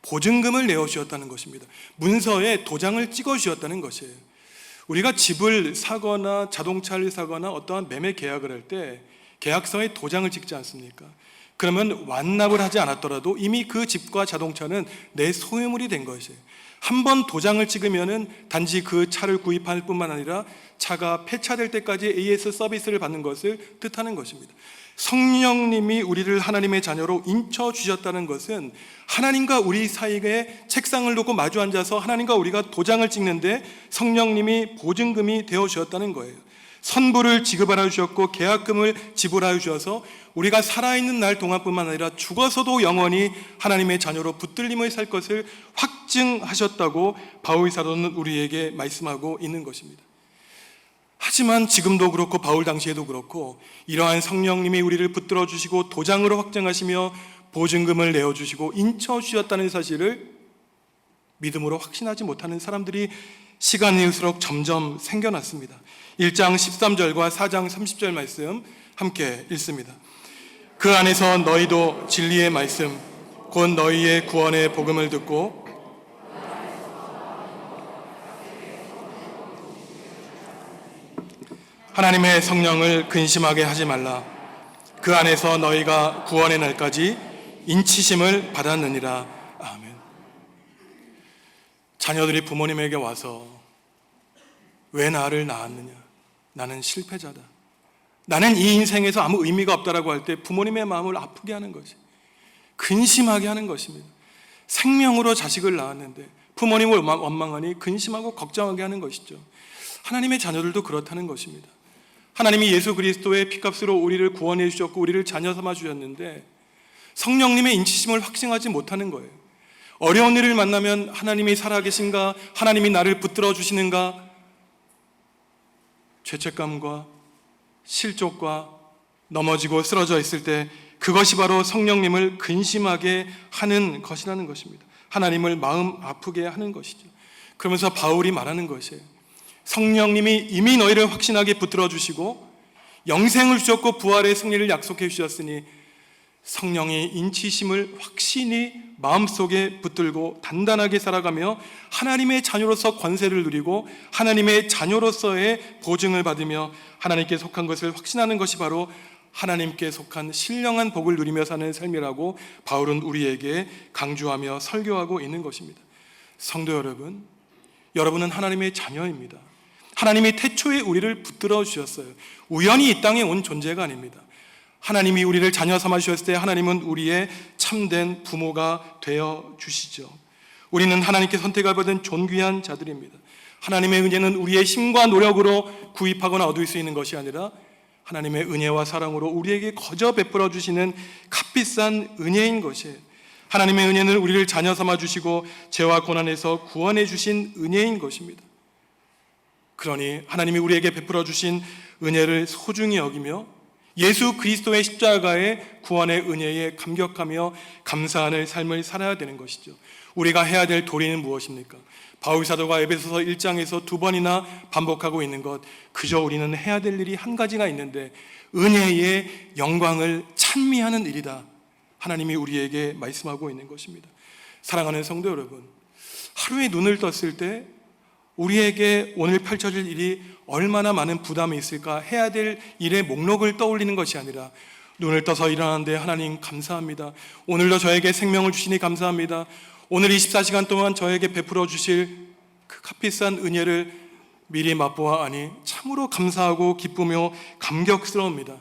보증금을 내어 주셨다는 것입니다. 문서에 도장을 찍어 주셨다는 것이에요. 우리가 집을 사거나 자동차를 사거나 어떠한 매매 계약을 할 때 계약서에 도장을 찍지 않습니까? 그러면 완납을 하지 않았더라도 이미 그 집과 자동차는 내 소유물이 된 것이에요. 한 번 도장을 찍으면은 단지 그 차를 구입할 뿐만 아니라 차가 폐차될 때까지 AS 서비스를 받는 것을 뜻하는 것입니다. 성령님이 우리를 하나님의 자녀로 인쳐 주셨다는 것은 하나님과 우리 사이에 책상을 놓고 마주 앉아서 하나님과 우리가 도장을 찍는데 성령님이 보증금이 되어 주셨다는 거예요. 선불을 지급하여 주셨고 계약금을 지불하여 주셔서 우리가 살아있는 날 동안뿐만 아니라 죽어서도 영원히 하나님의 자녀로 붙들림을 살 것을 확증하셨다고 바울 사도는 우리에게 말씀하고 있는 것입니다. 하지만 지금도 그렇고 바울 당시에도 그렇고 이러한 성령님이 우리를 붙들어 주시고 도장으로 확증하시며 보증금을 내어주시고 인쳐 주셨다는 사실을 믿음으로 확신하지 못하는 사람들이 시간이 흘수록 점점 생겨났습니다. 1장 13절과 4장 30절 말씀 함께 읽습니다. 그 안에서 너희도 진리의 말씀 곧 너희의 구원의 복음을 듣고 하나님의 성령을 근심하게 하지 말라. 그 안에서 너희가 구원의 날까지 인치심을 받았느니라. 아멘. 자녀들이 부모님에게 와서 왜 나를 낳았느냐? 나는 실패자다. 나는 이 인생에서 아무 의미가 없다라고 할 때 부모님의 마음을 아프게 하는 것이, 근심하게 하는 것입니다. 생명으로 자식을 낳았는데 부모님을 원망하니 근심하고 걱정하게 하는 것이죠. 하나님의 자녀들도 그렇다는 것입니다. 하나님이 예수 그리스도의 피값으로 우리를 구원해 주셨고 우리를 자녀 삼아 주셨는데 성령님의 인치심을 확증하지 못하는 거예요. 어려운 일을 만나면 하나님이 살아계신가? 하나님이 나를 붙들어 주시는가? 죄책감과 실족과 넘어지고 쓰러져 있을 때 그것이 바로 성령님을 근심하게 하는 것이라는 것입니다. 하나님을 마음 아프게 하는 것이죠. 그러면서 바울이 말하는 것이에요. 성령님이 이미 너희를 확신하게 붙들어 주시고 영생을 주셨고 부활의 승리를 약속해 주셨으니 성령이 인치심을 확신히 마음속에 붙들고 단단하게 살아가며 하나님의 자녀로서 권세를 누리고 하나님의 자녀로서의 보증을 받으며 하나님께 속한 것을 확신하는 것이 바로 하나님께 속한 신령한 복을 누리며 사는 삶이라고 바울은 우리에게 강조하며 설교하고 있는 것입니다. 성도 여러분, 여러분은 하나님의 자녀입니다. 하나님이 태초에 우리를 붙들어 주셨어요. 우연히 이 땅에 온 존재가 아닙니다. 하나님이 우리를 자녀 삼아 주셨을 때 하나님은 우리의 참된 부모가 되어 주시죠. 우리는 하나님께 선택을 받은 존귀한 자들입니다. 하나님의 은혜는 우리의 힘과 노력으로 구입하거나 얻을 수 있는 것이 아니라 하나님의 은혜와 사랑으로 우리에게 거저 베풀어 주시는 값비싼 은혜인 것이에요. 하나님의 은혜는 우리를 자녀 삼아 주시고 죄와 고난에서 구원해 주신 은혜인 것입니다. 그러니 하나님이 우리에게 베풀어 주신 은혜를 소중히 여기며 예수 그리스도의 십자가의 구원의 은혜에 감격하며 감사하는 삶을 살아야 되는 것이죠. 우리가 해야 될 도리는 무엇입니까? 바울 사도가 에베소서 1장에서 2번이나 반복하고 있는 것, 그저 우리는 해야 될 일이 한 가지가 있는데 은혜의 영광을 찬미하는 일이다. 하나님이 우리에게 말씀하고 있는 것입니다. 사랑하는 성도 여러분, 하루에 눈을 떴을 때 우리에게 오늘 펼쳐질 일이 얼마나 많은 부담이 있을까, 해야 될 일의 목록을 떠올리는 것이 아니라 눈을 떠서 일어나는데 하나님 감사합니다. 오늘도 저에게 생명을 주시니 감사합니다. 오늘 24시간 동안 저에게 베풀어 주실 그 값비싼 은혜를 미리 맛보아하니 참으로 감사하고 기쁘며 감격스러웁니다.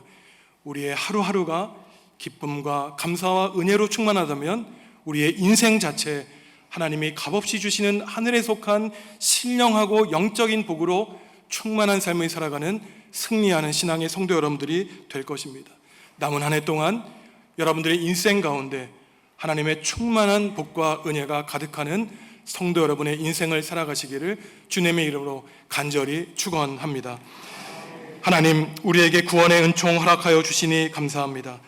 우리의 하루하루가 기쁨과 감사와 은혜로 충만하다면 우리의 인생 자체 하나님이 값없이 주시는 하늘에 속한 신령하고 영적인 복으로 충만한 삶을 살아가는 승리하는 신앙의 성도 여러분들이 될 것입니다. 남은 한 해 동안 여러분들의 인생 가운데 하나님의 충만한 복과 은혜가 가득하는 성도 여러분의 인생을 살아가시기를 주님의 이름으로 간절히 축원합니다. 하나님, 우리에게 구원의 은총 허락하여 주시니 감사합니다.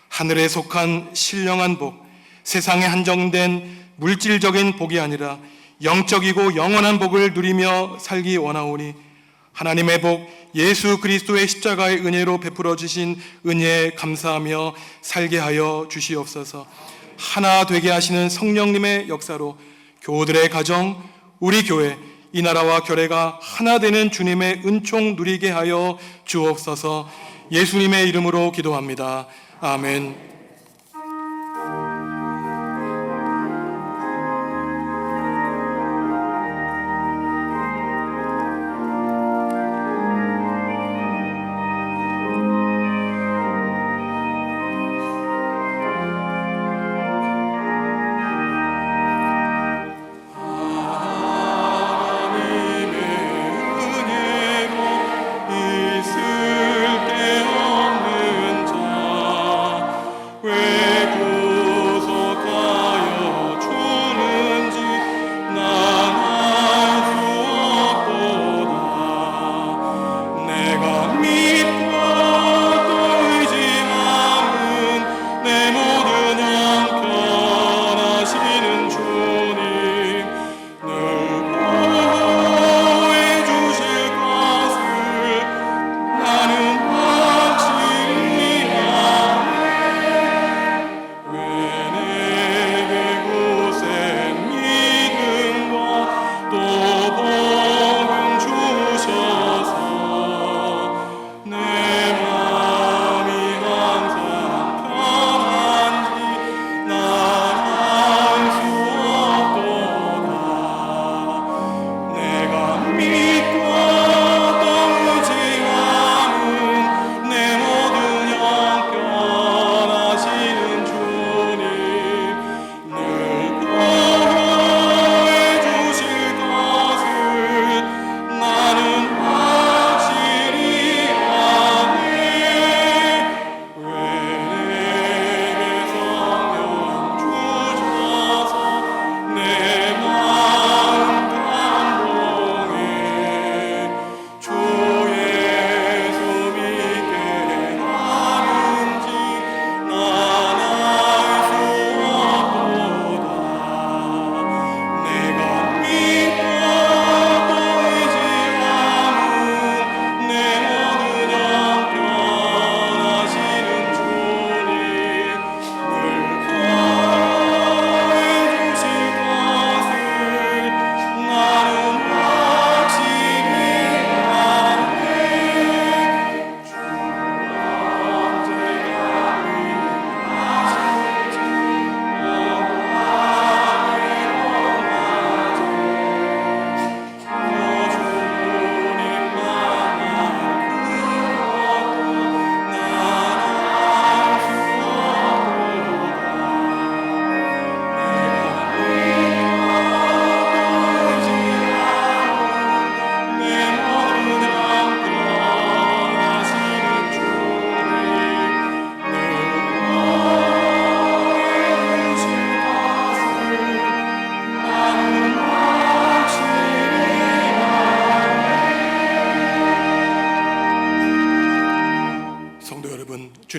하늘에 속한 신령한 복, 세상에 한정된 물질적인 복이 아니라 영적이고 영원한 복을 누리며 살기 원하오니 하나님의 복, 예수 그리스도의 십자가의 은혜로 베풀어 주신 은혜에 감사하며 살게 하여 주시옵소서. 하나 되게 하시는 성령님의 역사로 교우들의 가정, 우리 교회, 이 나라와 교회가 하나 되는 주님의 은총 누리게 하여 주옵소서. 예수님의 이름으로 기도합니다. 아멘. 있을 데 없는 자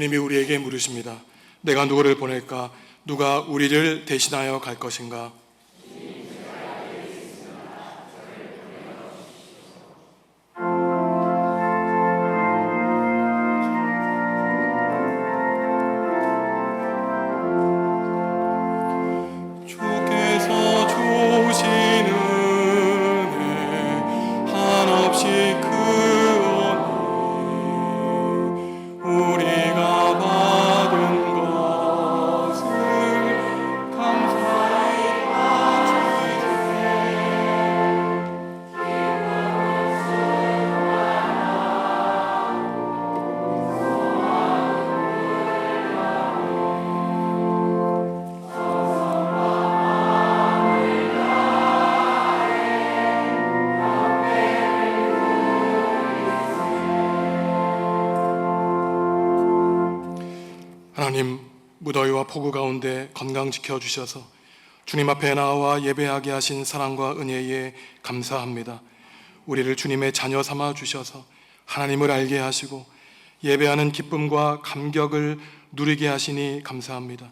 주님이 우리에게 물으십니다. 내가 누구를 보낼까? 누가 우리를 대신하여 갈 것인가? 주께서 주시는 은혜 한없이 크오니 우리가 받은 것을 감사히 하나님, 무더위와 폭우 가운데 건강 지켜주셔서 주님 앞에 나와 예배하게 하신 사랑과 은혜에 감사합니다. 우리를 주님의 자녀 삼아 주셔서 하나님을 알게 하시고 예배하는 기쁨과 감격을 누리게 하시니 감사합니다.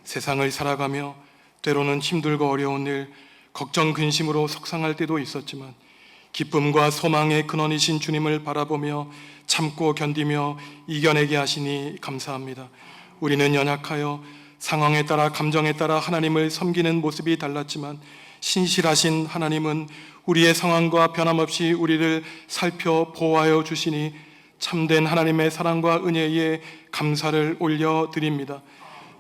세상을 살아가며 때로는 힘들고 어려운 일, 걱정 근심으로 속상할 때도 있었지만 기쁨과 소망의 근원이신 주님을 바라보며 참고 견디며 이겨내게 하시니 감사합니다. 우리는 연약하여 상황에 따라 감정에 따라 하나님을 섬기는 모습이 달랐지만 신실하신 하나님은 우리의 상황과 변함없이 우리를 살펴 보호하여 주시니 참된 하나님의 사랑과 은혜에 감사를 올려드립니다.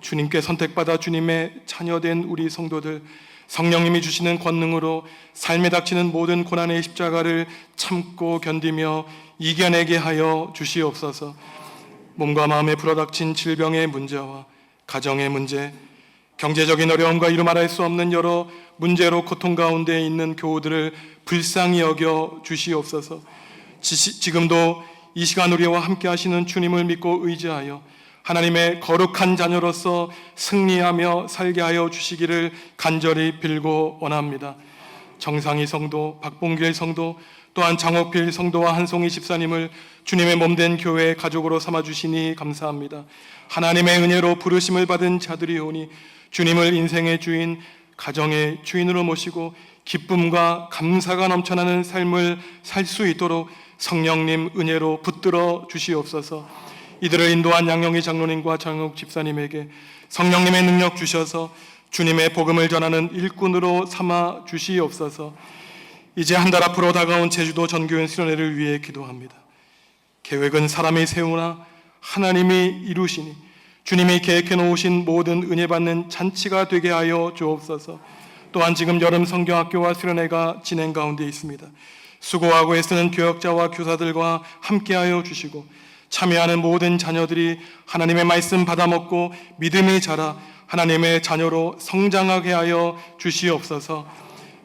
주님께 선택받아 주님의 자녀된 우리 성도들, 성령님이 주시는 권능으로 삶에 닥치는 모든 고난의 십자가를 참고 견디며 이겨내게 하여 주시옵소서. 몸과 마음에 불어닥친 질병의 문제와 가정의 문제, 경제적인 어려움과 이루 말할 수 없는 여러 문제로 고통 가운데 있는 교우들을 불쌍히 여겨 주시옵소서. 지금도 이 시간 우리와 함께 하시는 주님을 믿고 의지하여 하나님의 거룩한 자녀로서 승리하며 살게 하여 주시기를 간절히 빌고 원합니다. 정상희 성도, 박봉길 성도, 또한 장옥필 성도와 한송이 집사님을 주님의 몸된 교회의 가족으로 삼아주시니 감사합니다. 하나님의 은혜로 부르심을 받은 자들이오니 주님을 인생의 주인, 가정의 주인으로 모시고 기쁨과 감사가 넘쳐나는 삶을 살 수 있도록 성령님 은혜로 붙들어 주시옵소서. 이들을 인도한 양영희 장로님과 장욱 집사님에게 성령님의 능력 주셔서 주님의 복음을 전하는 일꾼으로 삼아 주시옵소서. 이제 한 달 앞으로 다가온 제주도 전교연 수련회를 위해 기도합니다. 계획은 사람이 세우나 하나님이 이루시니 주님이 계획해 놓으신 모든 은혜 받는 잔치가 되게 하여 주옵소서. 또한 지금 여름 성경학교와 수련회가 진행 가운데 있습니다. 수고하고 애쓰는 교역자와 교사들과 함께하여 주시고 참여하는 모든 자녀들이 하나님의 말씀 받아먹고 믿음이 자라 하나님의 자녀로 성장하게 하여 주시옵소서.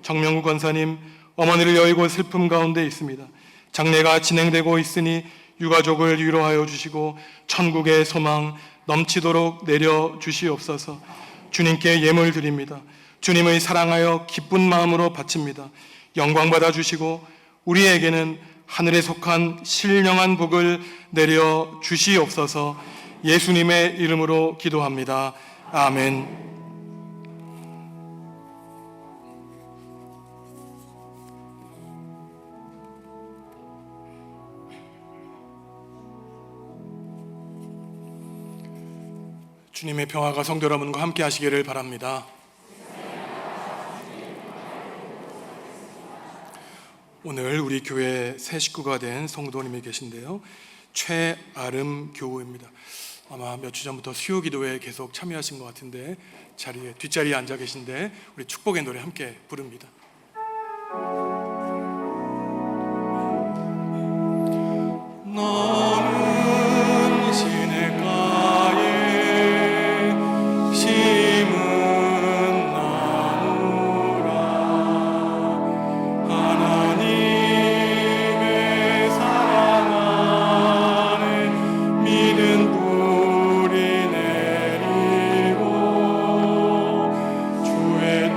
정명구 권사님, 어머니를 여의고 슬픔 가운데 있습니다. 장례가 진행되고 있으니 유가족을 위로하여 주시고 천국의 소망 넘치도록 내려 주시옵소서. 주님께 예물 드립니다. 주님을 사랑하여 기쁜 마음으로 바칩니다. 영광 받아 주시고 우리에게는 하늘에 속한 신령한 복을 내려 주시옵소서. 예수님의 이름으로 기도합니다. 아멘. 주님의 평화가 성도 여러분과 함께 하시기를 바랍니다. 오늘 우리 교회 새 식구가 된 성도님이 계신데요, 최아름 교우입니다. 아마 몇 주 전부터 수요 기도회에 계속 참여하신 것 같은데 뒷자리에 앉아 계신데 우리 축복의 노래 함께 부릅니다. 너는 시냇가에 심은 나무라. 하나님의 사랑 안에 믿음 뿌리 내리고 주의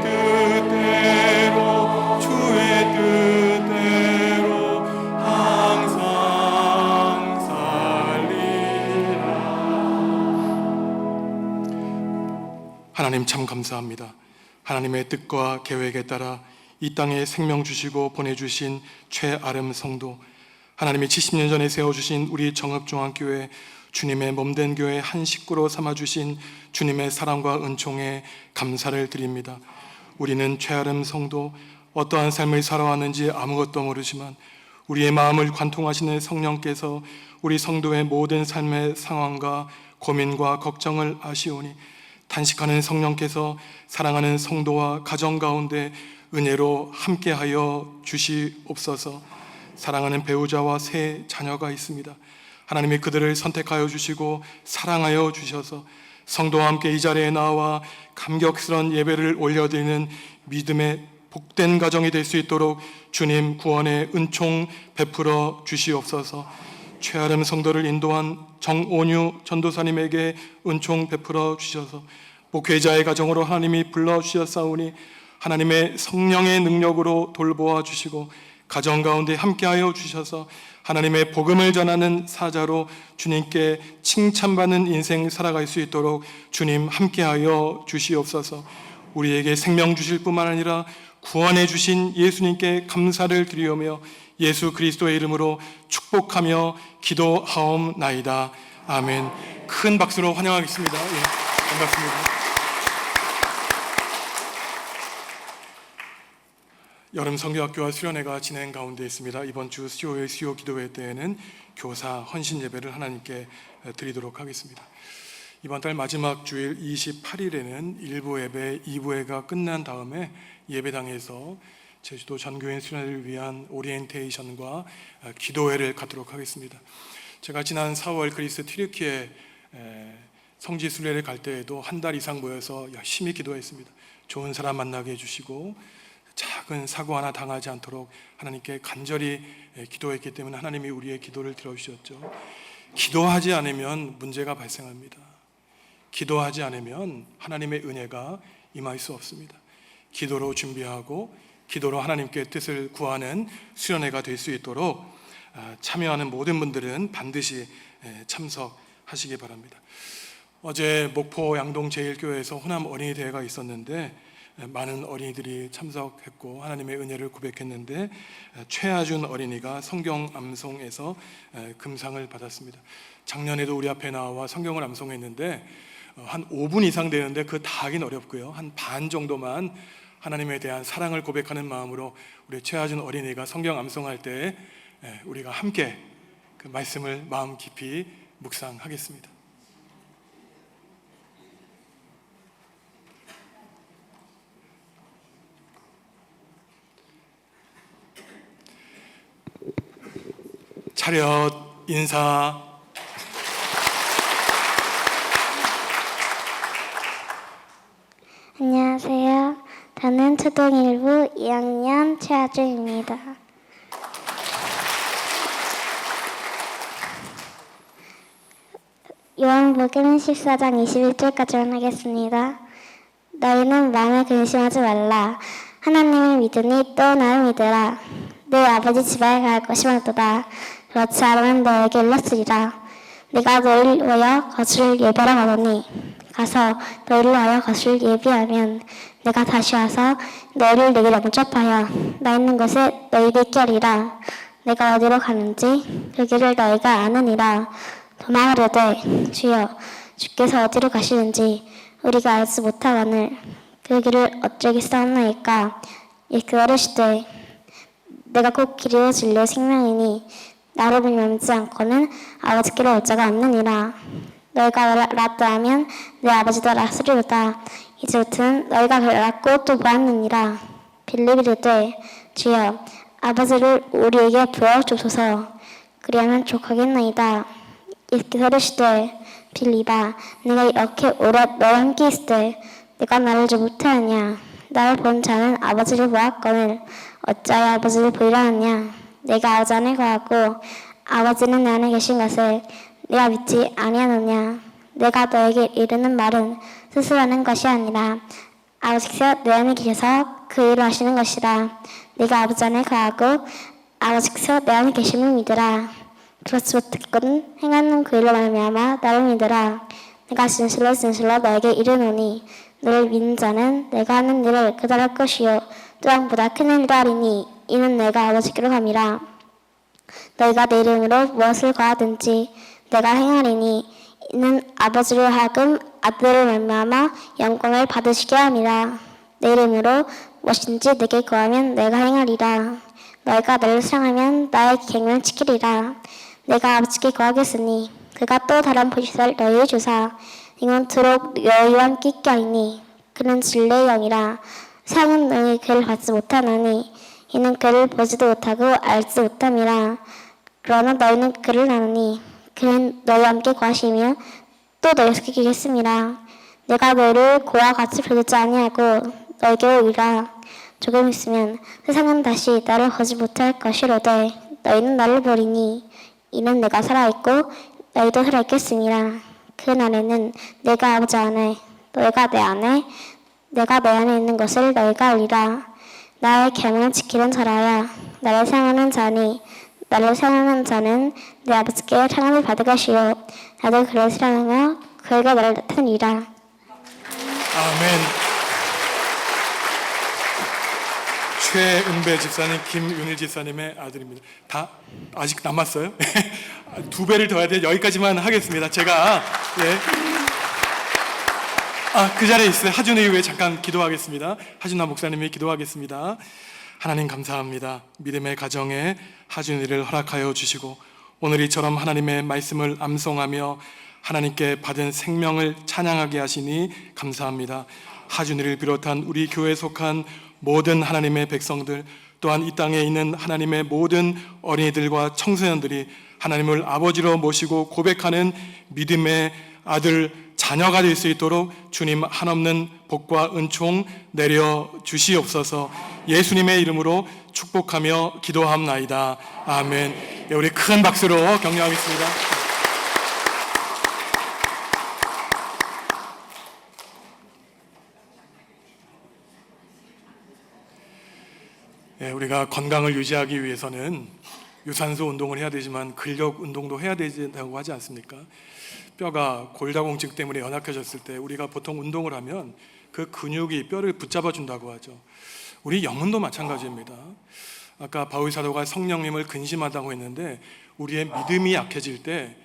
뜻대로 항상 감사합니다. 하나님의 뜻과 계획에 따라 이 땅에 생명 주시고 보내주신 최아름 성도, 하나님이 70년 전에 세워주신 우리 정읍중앙교회, 주님의 몸된 교회 한 식구로 삼아주신 주님의 사랑과 은총에 감사를 드립니다. 우리는 최아름 성도, 어떠한 삶을 살아왔는지 아무것도 모르지만 우리의 마음을 관통하시는 성령께서 우리 성도의 모든 삶의 상황과 고민과 걱정을 아시오니 탄식하는 성령께서 사랑하는 성도와 가정 가운데 은혜로 함께하여 주시옵소서. 사랑하는 배우자와 세 자녀가 있습니다. 하나님이 그들을 선택하여 주시고 사랑하여 주셔서 성도와 함께 이 자리에 나와 감격스러운 예배를 올려드리는 믿음의 복된 가정이 될 수 있도록 주님 구원의 은총 베풀어 주시옵소서. 최아름 성도를 인도한 정온유 전도사님에게 은총 베풀어 주셔서 목회자의 가정으로 하나님이 불러주셨사오니 하나님의 성령의 능력으로 돌보아 주시고 가정 가운데 함께하여 주셔서 하나님의 복음을 전하는 사자로 주님께 칭찬받는 인생 살아갈 수 있도록 주님 함께하여 주시옵소서. 우리에게 생명 주실 뿐만 아니라 구원해 주신 예수님께 감사를 드리오며 예수 그리스도의 이름으로 축복하며 기도하옵나이다. 아멘. 큰 박수로 환영하겠습니다. 예, 반갑습니다. 여름 성교학교와 수련회가 진행 가운데 있습니다. 이번 주 수요일 수요 기도회 때에는 교사 헌신 예배를 하나님께 드리도록 하겠습니다. 이번 달 마지막 주일 28일에는 1부 예배, 2부 예배가 끝난 다음에 예배당에서 제주도 전교인 수련회를 위한 오리엔테이션과 기도회를 갖도록 하겠습니다. 제가 지난 4월 그리스 튀르키예 성지 순례를 갈 때에도 한 달 이상 모여서 열심히 기도했습니다. 좋은 사람 만나게 해주시고 작은 사고 하나 당하지 않도록 하나님께 간절히 기도했기 때문에 하나님이 우리의 기도를 들어주셨죠. 기도하지 않으면 문제가 발생합니다. 기도하지 않으면 하나님의 은혜가 임할 수 없습니다. 기도로 준비하고 기도로 하나님께 뜻을 구하는 수련회가 될 수 있도록 참여하는 모든 분들은 반드시 참석하시기 바랍니다. 어제 목포 양동 제1교회에서 호남 어린이 대회가 있었는데 많은 어린이들이 참석했고 하나님의 은혜를 고백했는데 최아준 어린이가 성경 암송에서 금상을 받았습니다. 작년에도 우리 앞에 나와 성경을 암송했는데 한 5분 이상 되는데 그 다 하긴 어렵고요. 한 반 정도만 하나님에 대한 사랑을 고백하는 마음으로 우리 최아준 어린이가 성경 암송할 때 우리가 함께 그 말씀을 마음 깊이 묵상하겠습니다. 차렷 인사. 안녕하세요. 저는 초등1부 2학년 최아주입니다. 요한복음 14장 21절까지만 하겠습니다. 너희는 마음에 근심하지 말라. 하나님을 믿으니 또 나를 믿으라. 내 아버지 집에 갈 것이 많도다. 그렇지 않으면 너에게 일렀으리라. 내가 너희를 위하여 거처를 예비하러 가노니 가서 너희를 위하여 거처를 예비하면 내가 다시 와서 너희를 내게 영접하여 나 있는 곳에 너희를 있게 하리라. 내가 어디로 가는지 그 길을 너희가 아느니라. 도망하려되 주여 주께서 어디로 가시는지 우리가 알지 못하거늘 그 길을 어쩌겠사옵나이까. 예수께서 이르시되 내가 곧 길이요 진리요 생명이니 나로 말미암지 않고는 아버지께로 올 자가 없느니라. 너희가 알았다 하면 내 아버지도 알았으리로다. 이제부터는 너희가 알았고 또 보았느니라. 빌립이 이르되 주여 아버지를 우리에게 보여주소서. 그리하면 족하겠나이다. 예수께서 이르시되 빌립아 내가 이렇게 오래 너와 함께 있을 때 내가 나를 알지 못하느냐. 나를 본 자는 아버지를 보았거늘 어찌하여 아버지를 보이라 하냐. 내가 아버지 안에 거하고 아버지는 내 안에 계신 것을 내가 믿지 아니하느냐. 내가 너에게 이르는 말은 스스로 하는 것이 아니라 아버지께서 내 안에 계셔서 그 일을 하시는 것이라. 내가 아버지 안에 거하고 아버지께서 내 안에 계심을 믿으라. 그렇지 못했거든 행하는 그 일로 말미암아 나를 믿으라. 내가 진실로 진실로 너에게 이르노니 너를 믿는 자는 내가 하는 일을 그대로 할 것이요 또한 보다 큰 일도 하리니 이는 내가 아버지께로 함이라. 너희가 내 이름으로 무엇을 구하든지 내가 행하리니 이는 아버지로 하여금 아들을 말미암아 영광을 받으시게 함이라. 내 이름으로 무엇인지 내게 구하면 내가 행하리라. 너희가 나를 사랑하면 나의 계명을 지키리라. 내가 아버지께 구하겠으니 그가 또 다른 보시사를 너희에 주사 영원토록 너희와 함께 있게 하리니 그는 진리의 영이라. 세상은 너희 그를 받지 못하나니 이는 그를 보지도 못하고 알지도 못함이라. 그러나 너희는 그를 아느니 그는 너희와 함께 구하시며 또 너희를 지키겠습니다. 내가 너희를 고와 같이 부르지 아니하고 너희에게 오리라. 조금 있으면 세상은 다시 나를 보지 못할 것이로되 너희는 나를 보리니 이는 내가 살아있고 너희도 살아있겠습니다. 그 날에는 내가 아버지 안에 너희가 내 안에 내가 내 안에 있는 것을 너희가 알리라. 나의 계명을 지키는 자라야 나를 사랑하는 자니 나를 사랑하는 자는 내 아버지께 사랑을 받을 것이요 나도 그를 사랑하며 그에게 나를 나타내리라. 아멘. 최은배 집사님, 김윤일 집사님의 아들입니다. 다 아직 남았어요? 2배를 더 해야 돼. 여기까지만 하겠습니다. 제가 그 자리에 있어요. 하준 이후에 잠깐 기도하겠습니다. 하준아 목사님이 기도하겠습니다. 하나님 감사합니다. 믿음의 가정에 하준이를 허락하여 주시고 오늘 이처럼 하나님의 말씀을 암송하며 하나님께 받은 생명을 찬양하게 하시니 감사합니다. 하준이를 비롯한 우리 교회에 속한 모든 하나님의 백성들 또한 이 땅에 있는 하나님의 모든 어린이들과 청소년들이 하나님을 아버지로 모시고 고백하는 믿음의 아들 자녀가 될 수 있도록 주님 한없는 복과 은총 내려 주시옵소서. 예수님의 이름으로 축복하며 기도함나이다. 아멘. 우리 큰 박수로 격려하겠습니다. 우리가 건강을 유지하기 위해서는 유산소 운동을 해야 되지만 근력 운동도 해야 된다고 하지 않습니까? 뼈가 골다공증 때문에 연약해졌을 때 우리가 보통 운동을 하면 그 근육이 뼈를 붙잡아 준다고 하죠. 우리 영혼도 마찬가지입니다. 아까 바울 사도가 성령님을 근심하다고 했는데 우리의 믿음이 약해질 때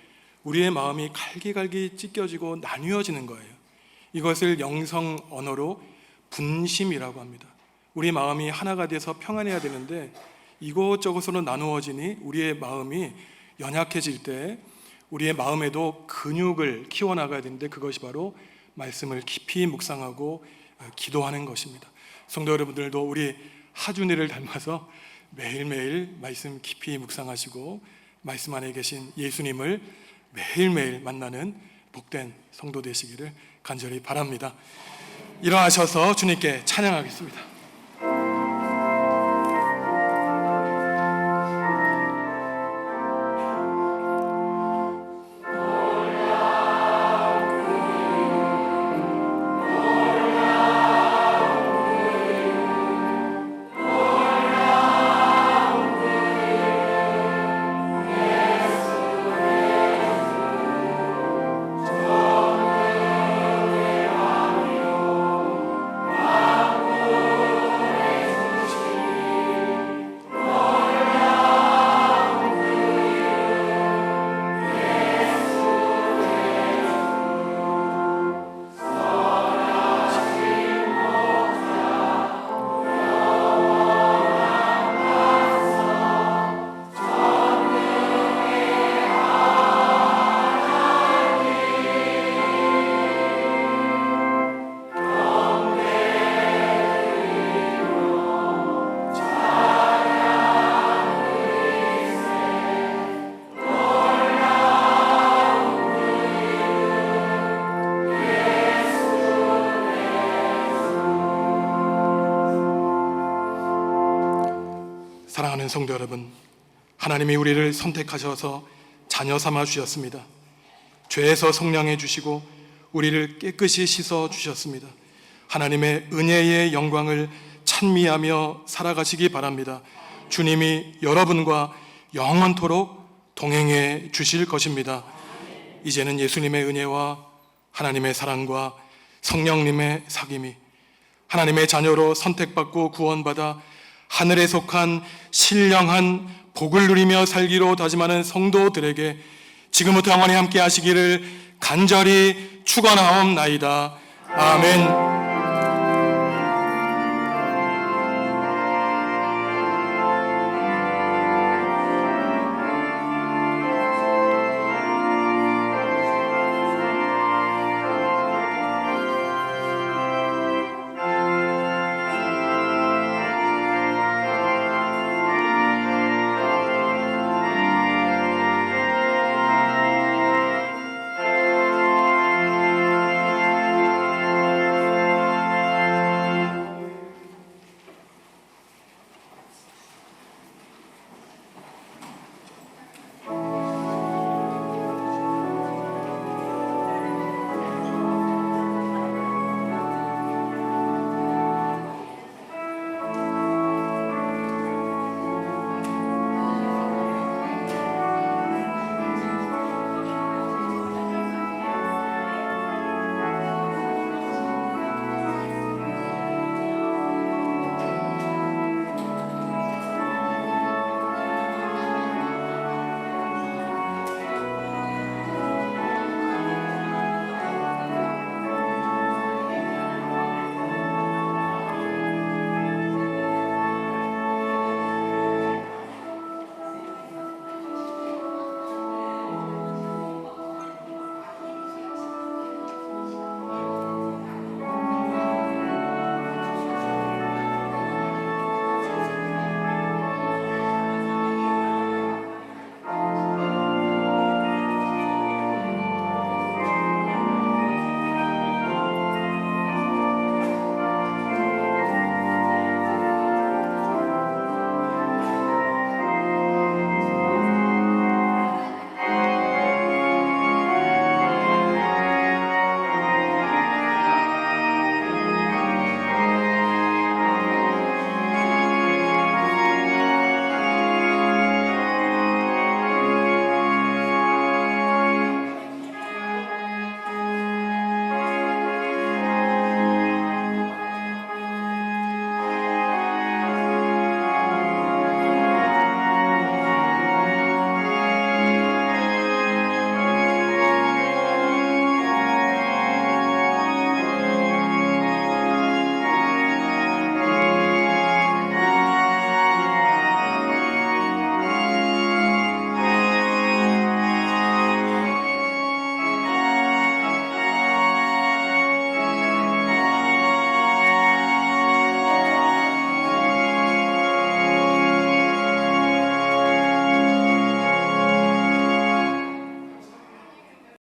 우리의 마음이 갈기갈기 찢겨지고 나뉘어지는 거예요. 이것을 영성 언어로 분심이라고 합니다. 우리 마음이 하나가 돼서 평안해야 되는데 이것저것으로 나누어지니 우리의 마음이 연약해질 때 우리의 마음에도 근육을 키워나가야 되는데 그것이 바로 말씀을 깊이 묵상하고 기도하는 것입니다. 성도 여러분들도 우리 하준이를 닮아서 매일매일 말씀 깊이 묵상하시고 말씀 안에 계신 예수님을 매일매일 만나는 복된 성도 되시기를 간절히 바랍니다. 일어나셔서 주님께 찬양하겠습니다. 사랑하는 성도 여러분, 하나님이 우리를 선택하셔서 자녀 삼아 주셨습니다. 죄에서 성량해 주시고 우리를 깨끗이 씻어 주셨습니다. 하나님의 은혜의 영광을 찬미하며 살아가시기 바랍니다. 주님이 여러분과 영원토록 동행해 주실 것입니다. 이제는 예수님의 은혜와 하나님의 사랑과 성령님의 사귐이 하나님의 자녀로 선택받고 구원받아 하늘에 속한 신령한 복을 누리며 살기로 다짐하는 성도들에게 지금부터 영원히 함께 하시기를 간절히 축원하옵나이다. 아멘.